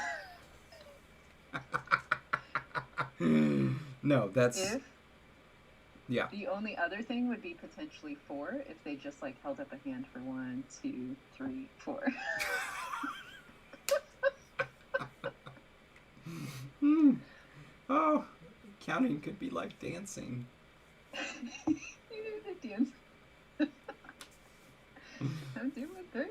No, that's... Yeah. The only other thing would be potentially 4 if they just like held up a hand for 1, 2, 3, 4. Oh, counting could be like dancing. Dance. I'm doing 3.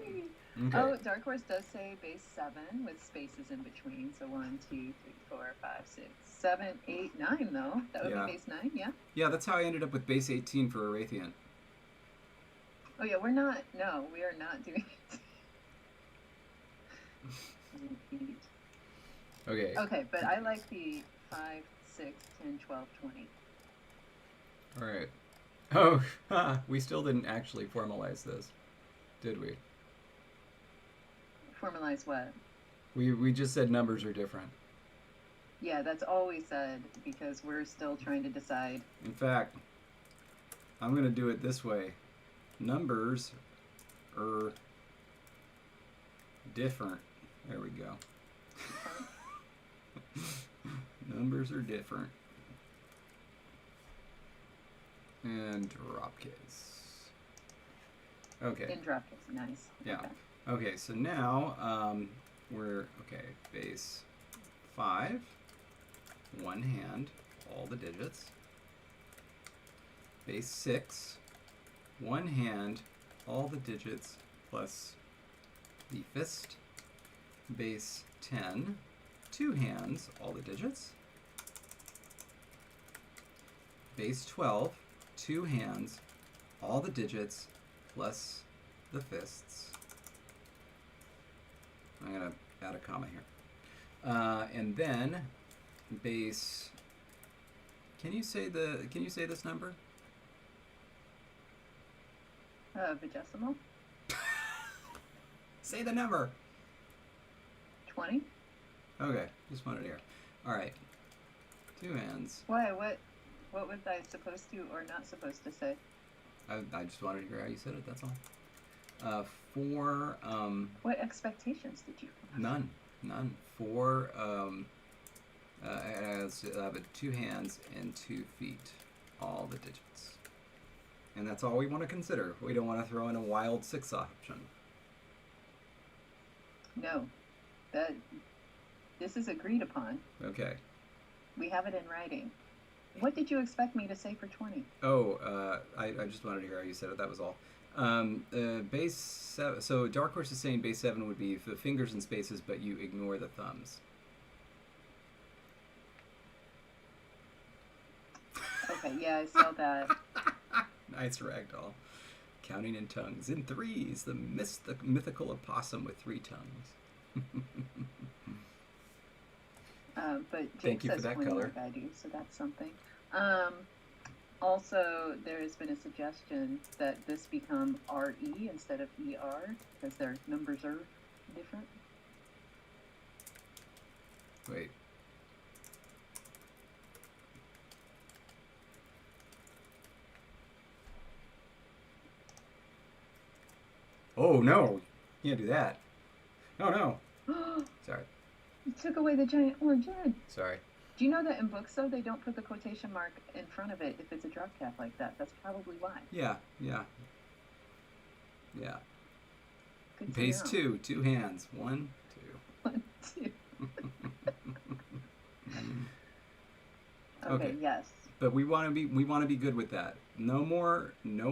Okay. Oh, Dark Horse does say base 7 with spaces in between. So 1, 2, 3, 4, 5, 6, 7, 8, 9 though. That would be base 9, yeah? Yeah, that's how I ended up with base 18 for Arathian. Oh yeah, we are not doing it. Okay. Okay, but I like the 5, 6, 10, 12, 20. Alright. Oh, we still didn't actually formalize this, did we? Formalize what? We just said numbers are different. Yeah, that's all we said because we're still trying to decide. In fact, I'm going to do it this way. Numbers are different. There we go. Numbers are different. And drop case. Okay. In drop case, nice. Yeah. Okay, so now we're, base 5, 1 hand, all the digits. Base 6, 1 hand, all the digits, plus the fist. Base 10, 2 hands, all the digits. Base 12, 2 hands, all the digits, plus the fists. I'm going to add a comma here. And then base, can you say this number? Vigesimal? Say the number. 20? Okay, just wanted to hear. All right. 2 hands. Why? What was I supposed to or not supposed to say? I just wanted to hear how you said it, that's all. 4, what expectations did you have? None. 4, has 2 hands and 2 feet, all the digits. And that's all we want to consider. We don't want to throw in a wild 6 option. No. This is agreed upon. Okay. We have it in writing. What did you expect me to say for 20? Oh, I just wanted to hear how you said it, that was all. Base 7, so Dark Horse is saying base 7 would be the fingers and spaces, but you ignore the thumbs. Okay, yeah, I saw that. Nice ragdoll. Counting in tongues. In 3s, the mythical opossum with 3 tongues. But Jake Thank you says for that 20 color. like I do, so that's something. Also, there has been a suggestion that this become RE instead of ER because their numbers are different. Wait. Oh, no. You can't do that. Oh, no. Sorry. You took away the giant orange head. Sorry. Do you know that in books, though, they don't put the quotation mark in front of it if it's a drop cap like that? That's probably why. Yeah. Good Base to know. 2 hands. 1, 2. 1, 2. Okay. Yes. But we want to be good with that. No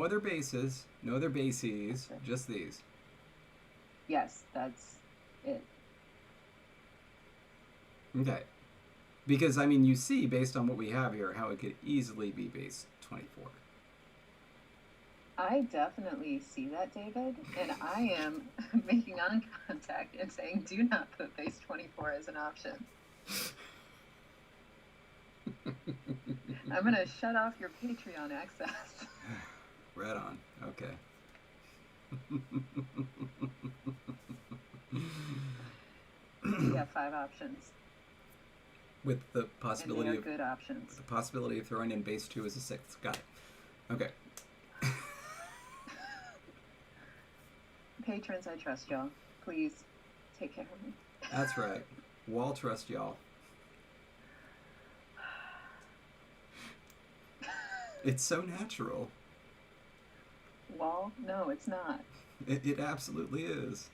other bases, no other bases, Okay. just these. Yes, that's it. Okay. Because I mean, you see based on what we have here how it could easily be base 24. I definitely see that, David, and I am making eye contact and saying do not put base 24 as an option. I'm going to shut off your Patreon access. Right on. Okay. You have 5 options, With the and they possibility are of good options. the possibility of throwing in base 2 as a 6th. Got it. Okay. Patrons, I trust y'all. Please take care of me. That's right. Wall trust y'all. It's so natural. Wall? No, it's not. It absolutely is.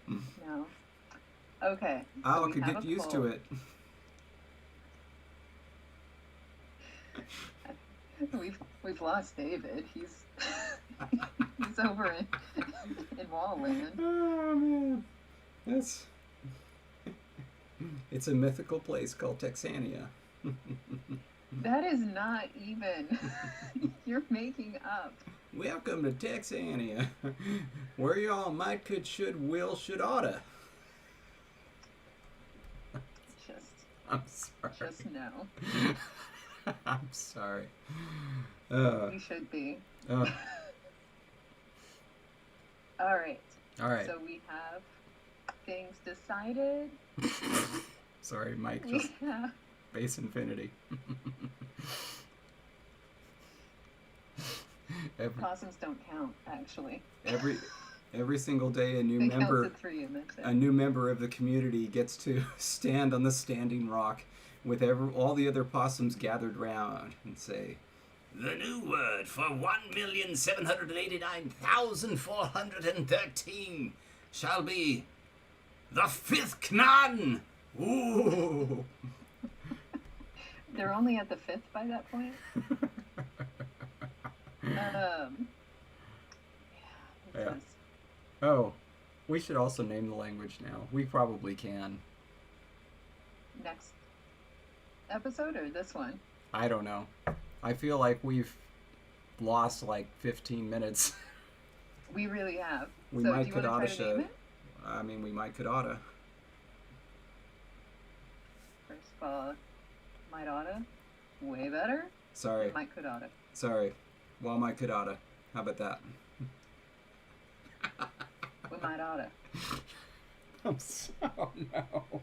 No. Okay. So I we could have get a used poll. to it. We've lost David. He's he's over in Wallland. Oh man, it's a mythical place called Texania. That is not even. You're making up. Welcome to Texania, where y'all might, could, should, will, should, oughta. Just I'm sorry. Just no. I'm sorry. You should be. Uh, All right. all right. So we have things decided. Sorry, Mike. We Just have base infinity. possums don't count, actually. Every single day, a new They member count to 3 and that's it. a new member of the community gets to stand on the standing rock with all the other possums gathered round and say, The new word for 1,789,413 shall be the 5th Knan. "Ooh!" They're only at the 5th by that point. Yeah. Yeah. Oh, we should also name the language now. We probably can. Next episode or this one? I don't know. I feel like we've lost like 15 minutes. We really have. We So might do you want could oughta to try to name should. it? I mean, we might could oughta. First of all, might oughta. Way better. Sorry. Might could oughta. Sorry. Well, might could oughta. How about that? We might oughta. I'm so no.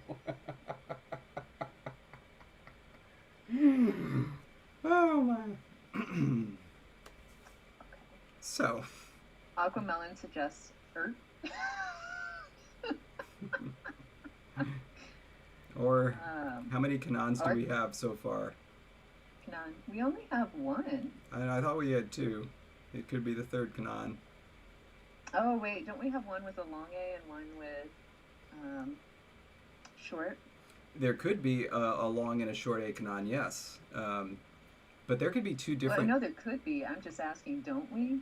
Oh my. So. Aquamelon suggests Earth. Or how many canons do or- we have so far? None. We only have one. I thought we had 2. It could be the 3rd canon. Oh wait, don't we have one with a long A and one with short? There could be a long and a short A canon, yes. But there could be 2 Well, I different. know there could be. I'm just asking, don't we?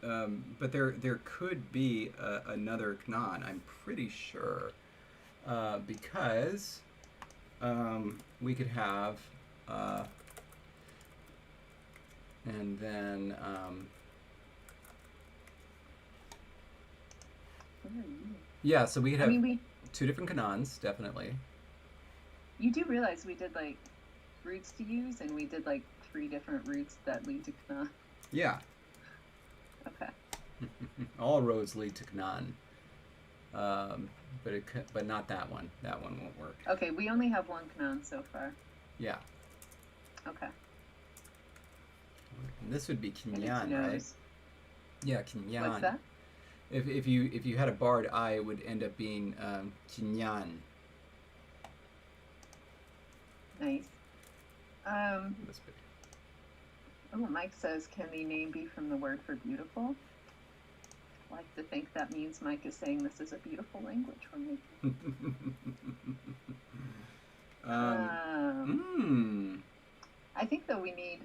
But there could be another canon. I'm pretty sure, because we could have, and then Where are you? yeah. So we could I have mean, 2 different canons, definitely. you do realize we did like roots to use, and we did like 3 different roots that lead to Kna. Yeah. Okay. All roads lead to Canaan. But not that one. That one won't work. Okay, we only have 1 Knan so far. Yeah. Okay. And this would be And it's Kinyan, right? nose. Yeah, Kinyan. What's that? If you had a barred I, it would end up being Kinyan. Nice. This big. Oh, Mike says, can the name be from the word for beautiful? I like to think that means Mike is saying this is a beautiful language we're making. I think that we need.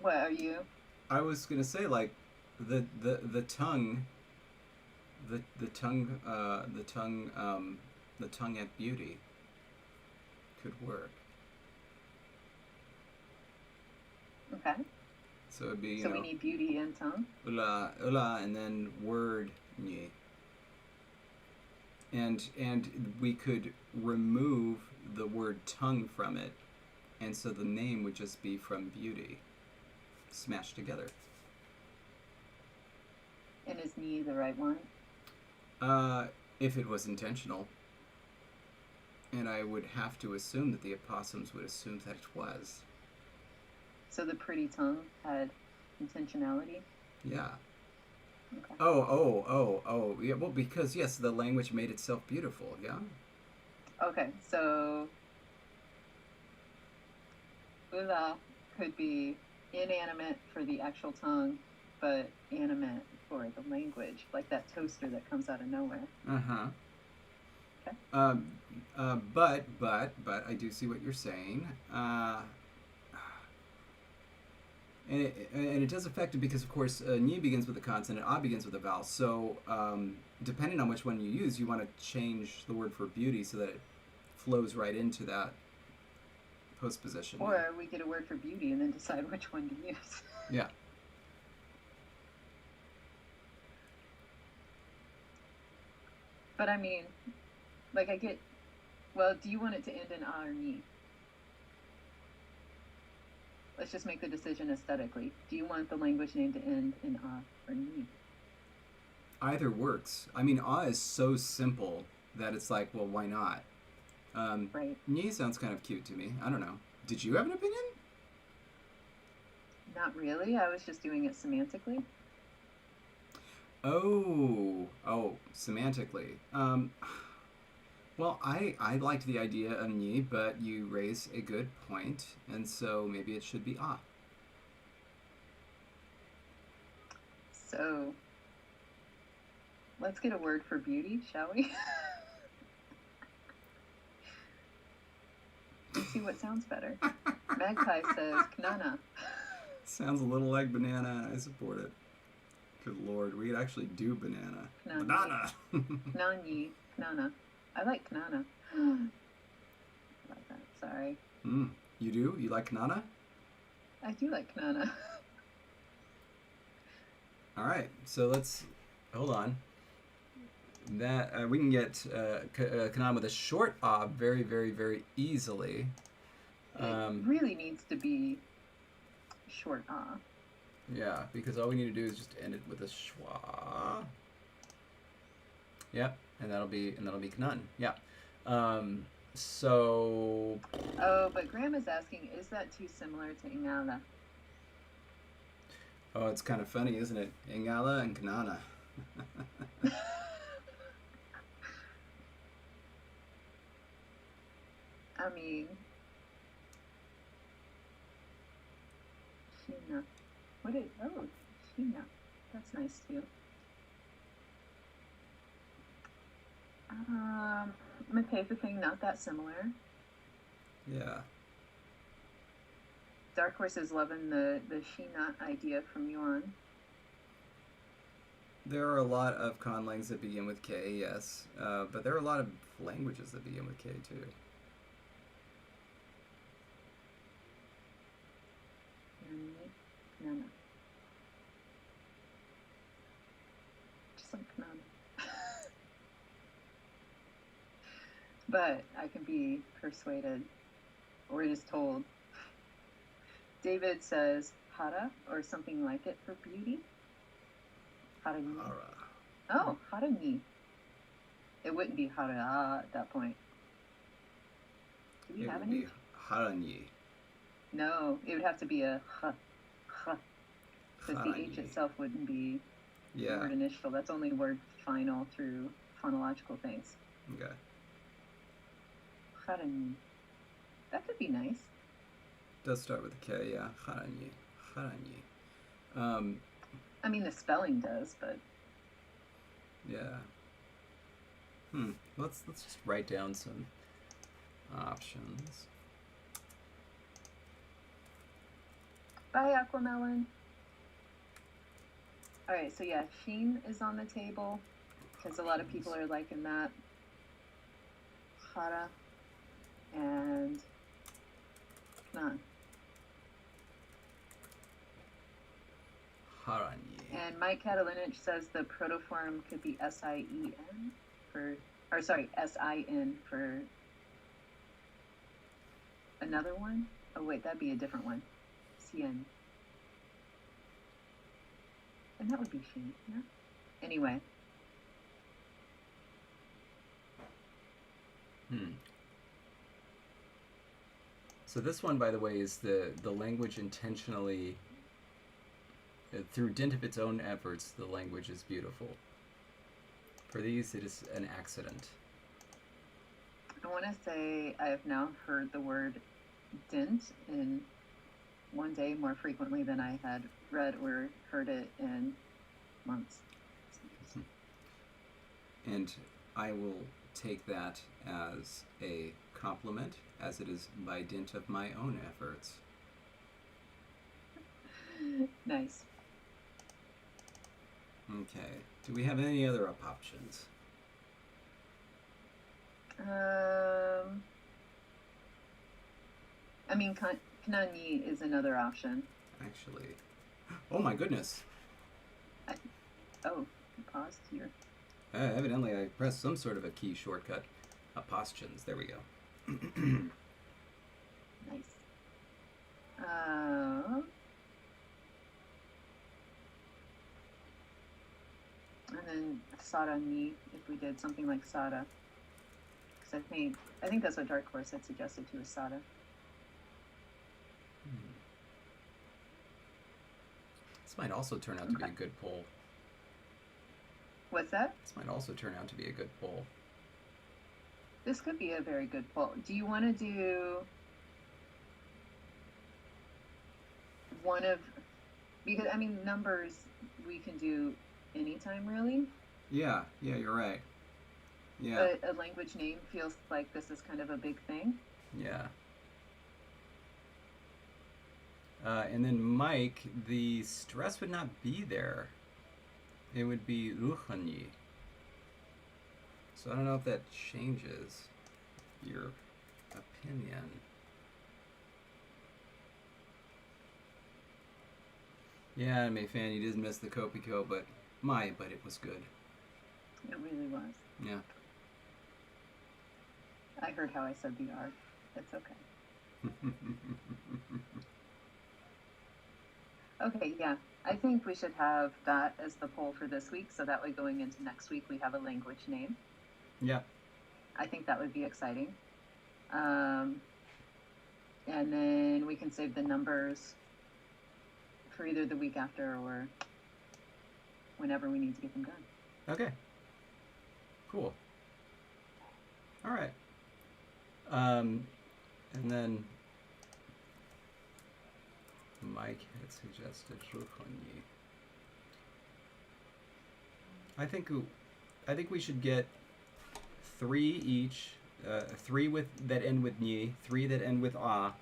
What are you? I was gonna say like the tongue, the tongue at beauty could work. Okay. So it'd be So we need beauty and tongue. Ula, and then word nye. And we could remove the word tongue from it, and so the name would just be from beauty, smashed together. And is ni the right one? If it was intentional. And I would have to assume that the opossums would assume that it was. So the pretty tongue had intentionality? Yeah. Okay. Oh. Yeah, well, because, yes, the language made itself beautiful, yeah? Okay, so ula could be inanimate for the actual tongue, but animate for the language, like that toaster that comes out of nowhere. Uh-huh. Okay. But I do see what you're saying. And it does affect it because, of course, ni begins with a consonant, a begins with a vowel. So, depending on which one you use, you want to change the word for beauty so that it flows right into that postposition. Or we get a word for beauty and then decide which one to use. Yeah. But I mean, like I get, well, do you want it to end in a or ni? Let's just make the decision aesthetically. Do you want the language name to end in a or ni? Either works. I mean, a is so simple that it's like, well, why not? Right. Ni sounds kind of cute to me. I don't know. Did you have an opinion? Not really. I was just doing it semantically. Oh, semantically. Well, I liked the idea of ni, but you raise a good point, and so maybe it should be a. So, let's get a word for beauty, shall we? Let's see what sounds better. Magpie says knana. Sounds a little like banana. I support it. Good lord, we could actually do banana. Knana. Banana. Knani. Knana. I like knana. I like that. Sorry. You do? You like kanana? I do like knana. All right, so let's hold on. That we can get kanana with a short a very, very, very easily. It really needs to be short ah. Yeah, because all we need to do is just end it with a schwa. Yep, and that'll be knan. Yeah. So. Oh, but Graham is asking, is that too similar to ingala? Oh, it's kind of funny, isn't it? Ingala and kanana. I mean, Sheena. Sheena. That's nice too. Mepesa thing, not that similar. Yeah. Dark Horse is loving the Sheena idea from Yuan. There are a lot of conlangs that begin with K, yes. But there are a lot of languages that begin with K too. Nana. Just like Nana. But I can be persuaded or is told. David says hara or something like it for beauty. Hara ni. Hara. Oh, hara ni. It wouldn't be hara at that point. Do we It have would any? be haranyi. No, it would have to be a ha. Because the H Haranyi. itself wouldn't be Yeah. word initial. That's only word final through phonological things. Okay. Haranyi. That could be nice. Does start with a K, yeah. Haranyi. Haranyi. I mean, the spelling does, but Yeah. Let's just write down some options. bye, Aquamelon. All right, so yeah, Sheen is on the table because a lot of people are liking that. Hara and Knan. Haranyi. And Mike Catalinich says the protoform could be S-I-E-N for, or sorry, S-I-N for another one. Oh wait, that'd be a different one. C-N. And that would be she, yeah? Anyway. So this one, by the way, is the language intentionally, through dint of its own efforts, the language is beautiful. For these, it is an accident. I want to say I have now heard the word dint in one day more frequently than I had read or heard it in months. And I will take that as a compliment, as it is by dint of my own efforts. Nice. Okay. Do we have any other options? I mean, Kanani is another option. Actually. Oh my goodness. Oh, paused here. Evidently, I pressed some sort of a key shortcut. Postpositions. There we go. Nice. And then Sada ni, if we did something like Sada. Because I think that's what Dark Horse had suggested to us, Sada. This might also turn out to be a good poll. What's that? This might also turn out to be a good poll. This could be a very good poll. Do you want to do one of, because I mean numbers we can do anytime really. Yeah, you're right. Yeah. But a language name feels like this is kind of a big thing. Yeah. And then Mike, the stress would not be there. It would be ruchani. So I don't know if that changes your opinion. Yeah, Mayfan, you did miss the Kopiko, but it was good. It really was. Yeah. I heard how I said the R. It's okay. Okay, yeah. I think we should have that as the poll for this week, so that way going into next week we have a language name. Yeah. I think that would be exciting. And then we can save the numbers for either the week after or whenever we need to get them done. Okay. Cool. All right. And then Mike had suggested ruchani. I think we should get 3 each, 3 that end with ni, 3 that end with ah,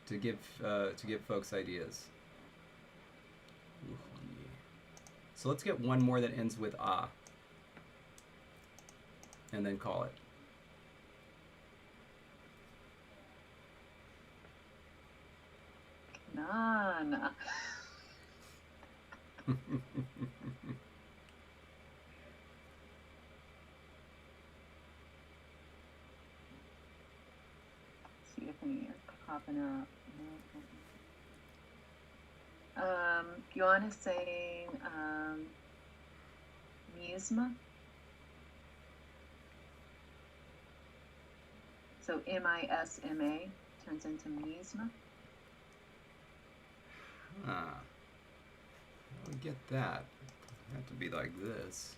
to give folks ideas. Ruchani. So let's get one more that ends with ah, and then call it. Nah. See if popping up. Yuan is saying miasma. So M-I-S-M-A turns into miasma. Huh. I would get that. It'd have to be like this.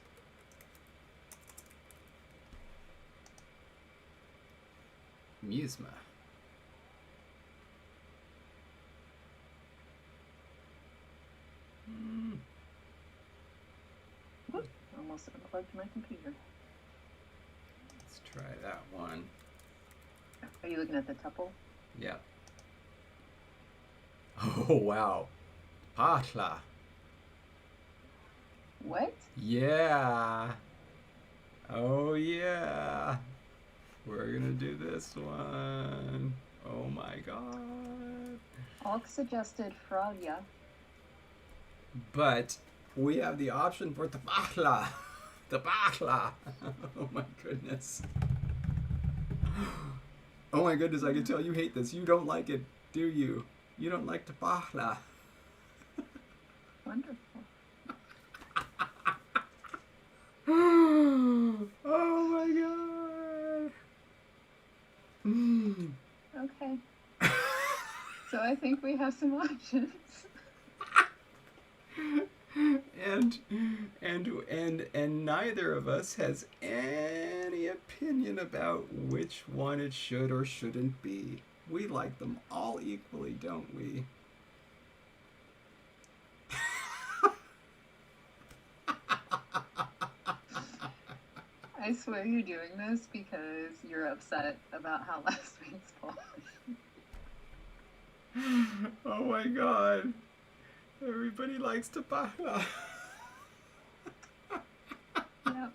Miasma. Whoop, almost unplugged my computer. Let's try that one. Are you looking at the tuple? Yeah. Oh, wow. Pachla. What? Yeah. Oh, yeah. We're gonna do this one. Oh my god. Alk suggested Fralya. But we have the option for Tabachla. Tabachla. Oh my goodness. Oh my goodness, I can tell you hate this. You don't like it, do you? You don't like Tabachla. Wonderful. Oh my god. Okay. So I think we have some options. And neither of us has any opinion about which one it should or shouldn't be. We like them all equally, don't we? I swear you're doing this because you're upset about how last week's poll. Oh my god. Everybody likes Tabachla. Yep.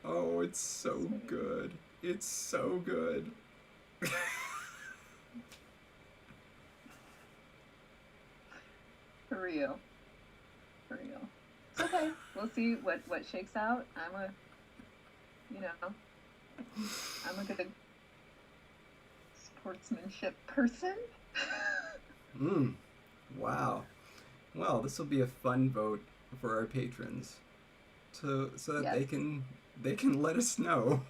Oh, it's so good. It's so good. For real. For real. It's okay. We'll see what shakes out. I'm a good sportsmanship person. Wow. Well, this will be a fun vote for our patrons, so that Yes. they can let us know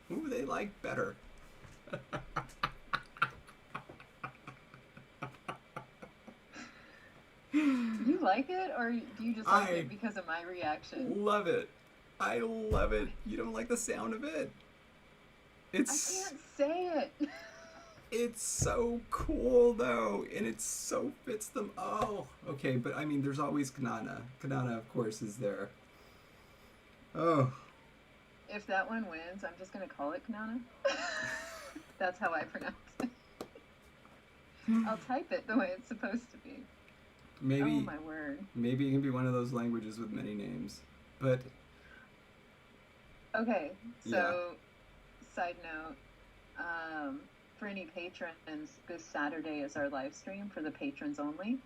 who they like better. Do you like it, or do you just like it because of my reaction? Love it. I love it. You don't like the sound of it? I It's can't say it. it's so cool though, and it so fits them. Oh, okay, but I mean, there's always Kanana. Kanana, of course, is there. Oh. If that one wins, I'm just gonna call it Kanana. That's how I pronounce it. I'll type it the way it's supposed to be. Maybe Oh my word. maybe it can be one of those languages with many names. But Okay, so Yeah. side note, for any patrons, this Saturday is our live stream for the patrons only.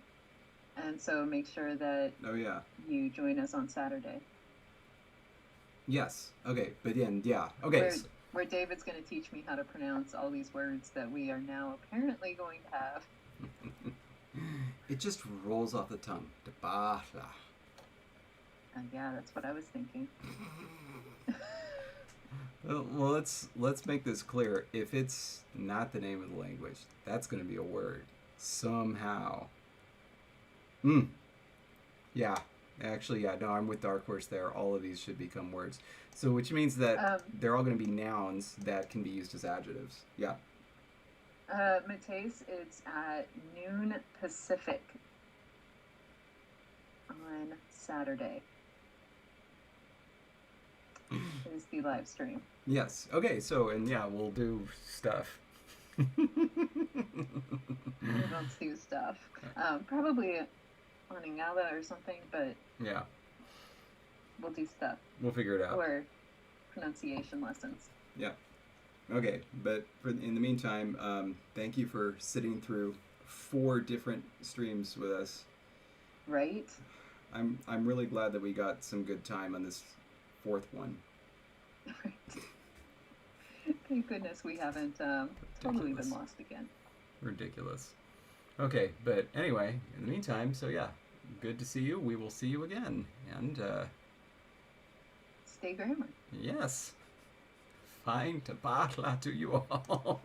And so make sure that oh yeah. you join us on Saturday. Yes. Okay. But then yeah. Okay. Where David's going to teach me how to pronounce all these words that we are now apparently going to have. It just rolls off the tongue. Tabachla. Yeah, that's what I was thinking. Well, let's make this clear. If it's not the name of the language, that's going to be a word somehow. Yeah. Actually, yeah. No, I'm with Dark Horse there. All of these should become words. So, which means that they're all going to be nouns that can be used as adjectives. Yeah. Mateus, it's at noon Pacific on Saturday. Is the live stream. Yes. Okay. So, and yeah, we'll do stuff. Let's do stuff. Probably on Ingala or something, but Yeah. we'll do stuff. We'll figure it out. Or pronunciation lessons. Yeah. Okay, but in the meantime, thank you for sitting through 4 different streams with us. Right? I'm really glad that we got some good time on this 4th one. Thank goodness we haven't totally Ridiculous. been lost again. Ridiculous. Okay, but anyway, in the meantime, so yeah, good to see you. We will see you again. And, Stay grammar. yes, fine to parla to you all.